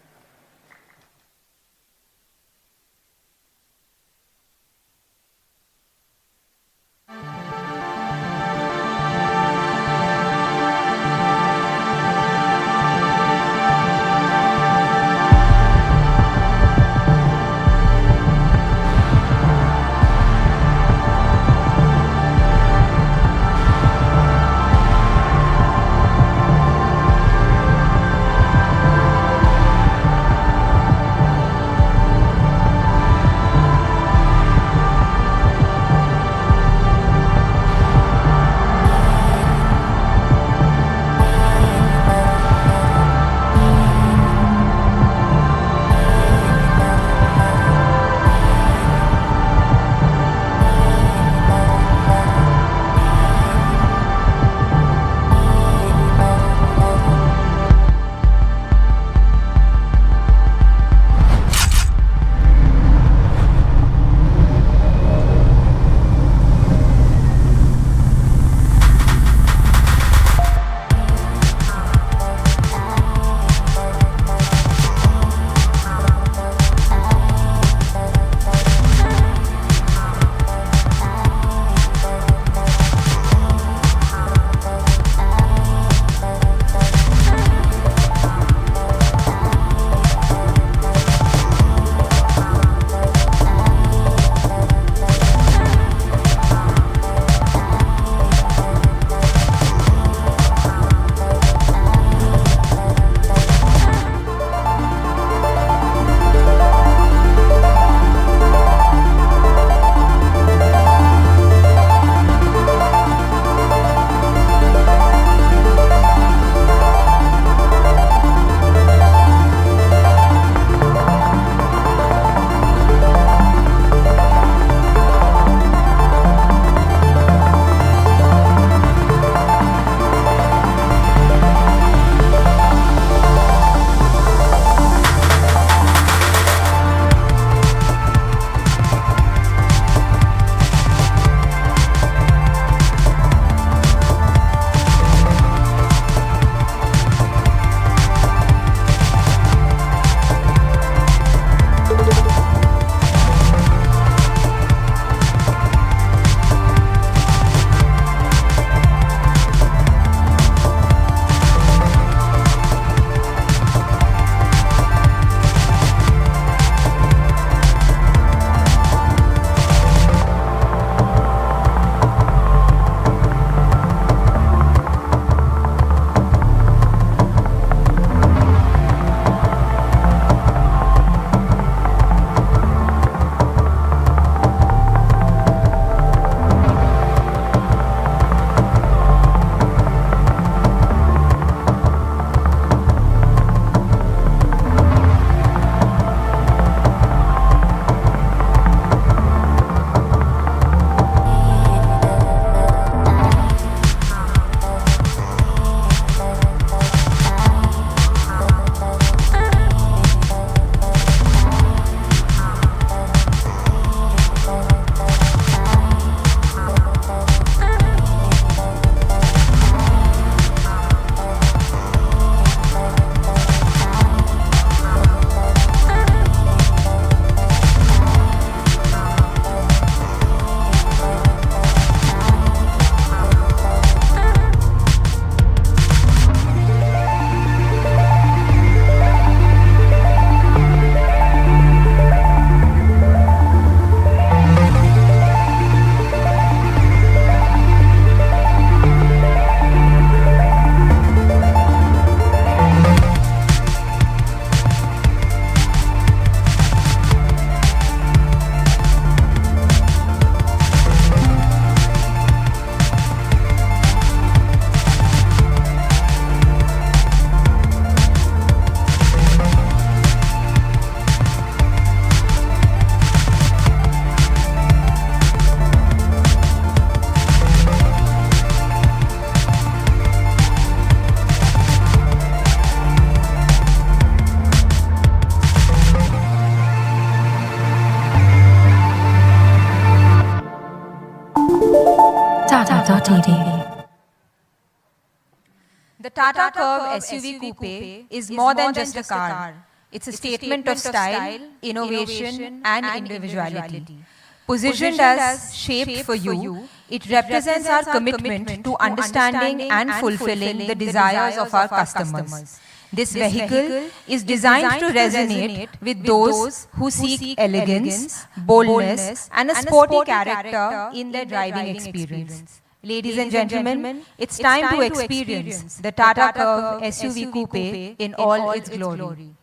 The Tata Curvv SUV Coupe is more than just a car. It's a statement of style, innovation, and individuality. Positioned as shaped for you, it represents our commitment to understanding and fulfilling the desires of our customers. This vehicle is designed to resonate with those who seek elegance, boldness, and a sporty character in their driving experience. Ladies and gentlemen, it's time to experience the Tata Curvv SUV Coupe in all its glory.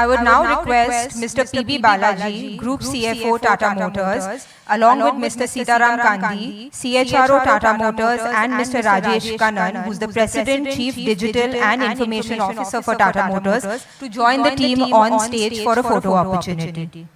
I would now request Mr. P.B. Balaji, Group CFO Tata Motors, along with Mr. Sitaram Gandhi, CHRO Tata Motors, and Mr. Rajesh Kannan, who's the President, Chief Digital and Information Officer for Tata Motors, to join the team on stage for a photo opportunity.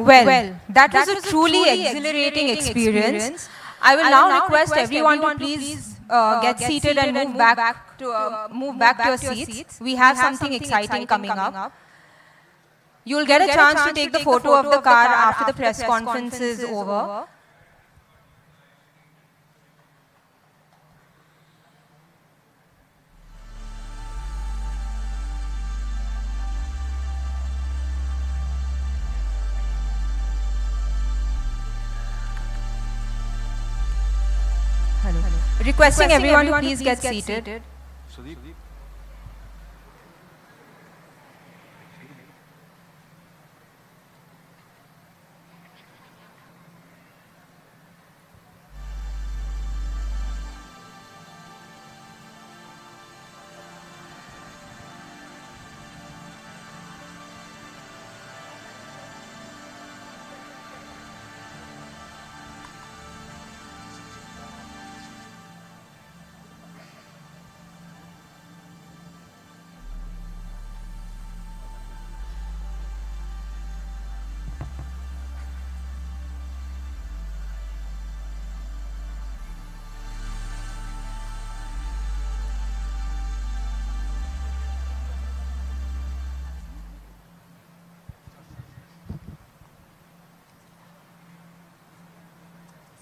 Well, that was a truly exhilarating experience. I will now request everyone to please get seated and move back to your seats. We have something exciting coming up. You'll get a chance to take the photo of the car after the press conference is over. Requesting everyone to please get seated.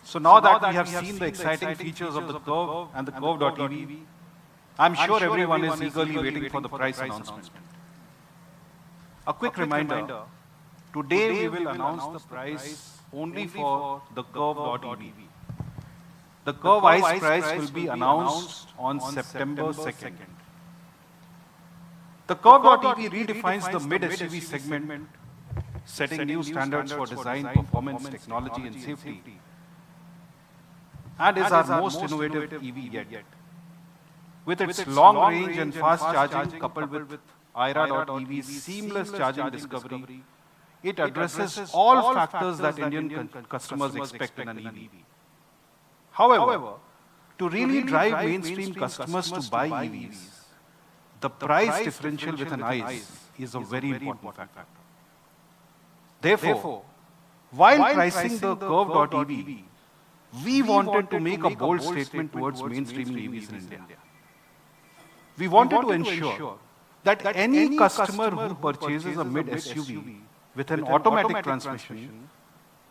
So now that we have seen the exciting features of the Curvv and the Curvv.ev, I'm sure everyone is eagerly waiting for the price announcement. A quick reminder, today we will announce the price only for the Curvv.ev. The Curvv ICE price will be announced on September 2nd. The Curvv.ev redefines the mid-SUV segment, setting new standards for design, performance, technology and safety, and is our most innovative EV yet. With its long range and fast charging coupled with IRA.EV's seamless charging discovery, it addresses all factors that Indian customers expect in an EV. However, to really drive mainstream customers to buy EVs, the price differential with an ICE is a very important factor. Therefore, while pricing the Curvv.ev, we wanted to make a bold statement towards mainstreaming EVs in India. We wanted to ensure that any customer who purchases a mid-SUV with an automatic transmission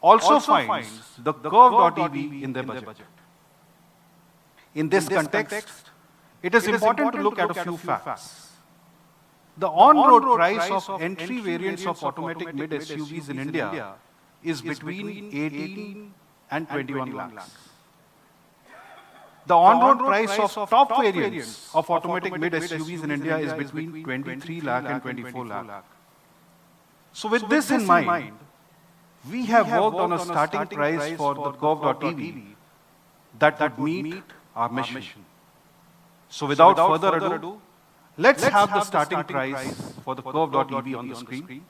also finds the Curvv.ev in their budget. In this context, it is important to look at a few facts. The on-road price of entry variants of automatic mid-SUVs in India is between 18 and 21 lakhs. The on-road price of top variants of automatic mid-SUVs in India is between 23 lakh and 24 lakh. So with this in mind, we have worked on a starting price for the Curvv.EV that would meet our mission. So without further ado, let's have the starting price for the Curvv.EV on the screen.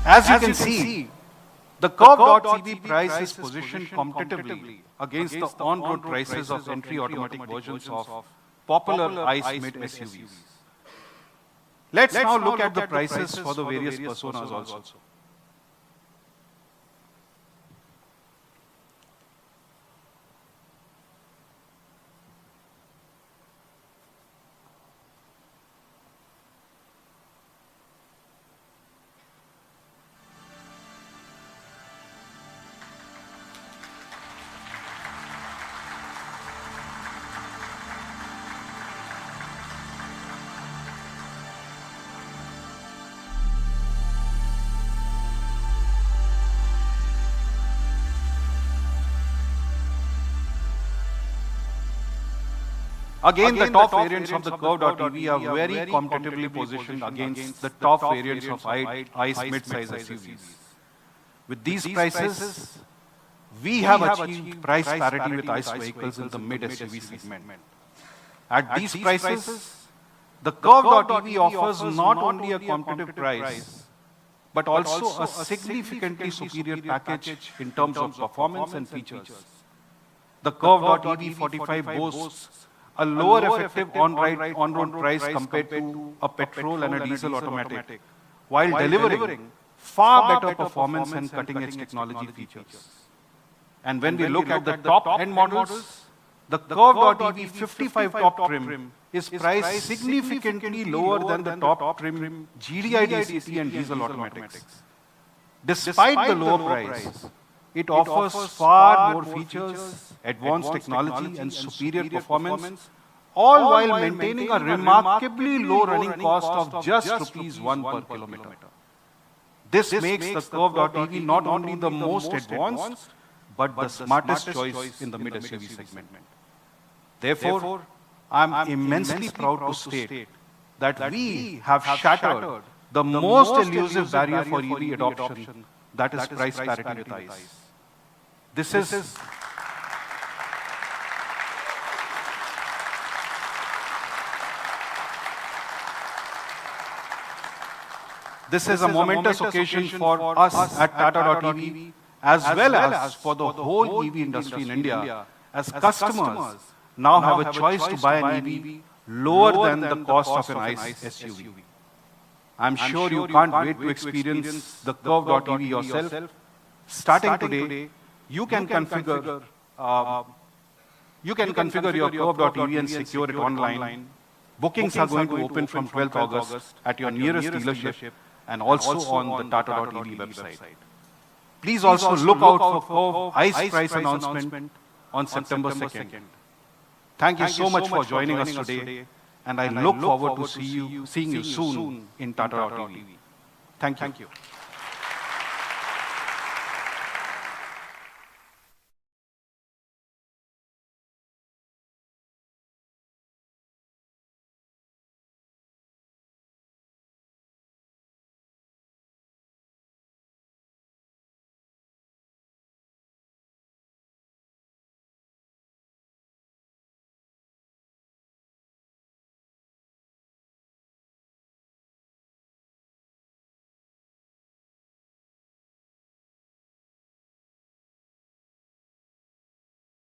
As you can see, the Curvv.EV price is positioned competitively against the on-road prices of entry automatic versions of popular ICE mid-SUVs. Let's now look at the prices for the various personas also. Again, the top variants of the Curvv.EV are very competitively positioned against the top variants of ICE mid-size SUVs. With these prices, we have achieved price parity with ICE vehicles in the mid-SUV segment. At these prices, the Curvv.EV offers not only a competitive price, but also a significantly superior package in terms of performance and features. The Curvv.EV 45 boasts a lower effective on-road price compared to a petrol and a diesel automatic, while delivering far better performance and cutting-edge technology features. And when we look at the top-end models, the Curvv.EV 55 top trim is priced significantly lower than the top trim GDI DCT and diesel automatics. Despite the lower price, it offers far more features, advanced technology and superior performance, all while maintaining a remarkably low running cost of just ₹1 per kilometer. This makes the Curvv.EV not only the most advanced, but the smartest choice in the mid-SUV segment. Therefore, I am immensely proud to state that we have shattered the most elusive barrier for EV adoption, that is price parity with ICE. This is a momentous occasion for us at TATA.EV, as well as for the whole EV industry in India, as customers now have a choice to buy an EV lower than the cost of an ICE SUV. I'm sure you can't wait to experience the Curvv.EV yourself. Starting today, you can configure your Curvv.EV and secure it online. Bookings are going to open from 12th August at your nearest dealership and also on the TATA.EV website. Please also look out for Curvv ICE price announcement on September 2nd. Thank you so much for joining us today, and I look forward to seeing you soon in TATA.EV. Thank you.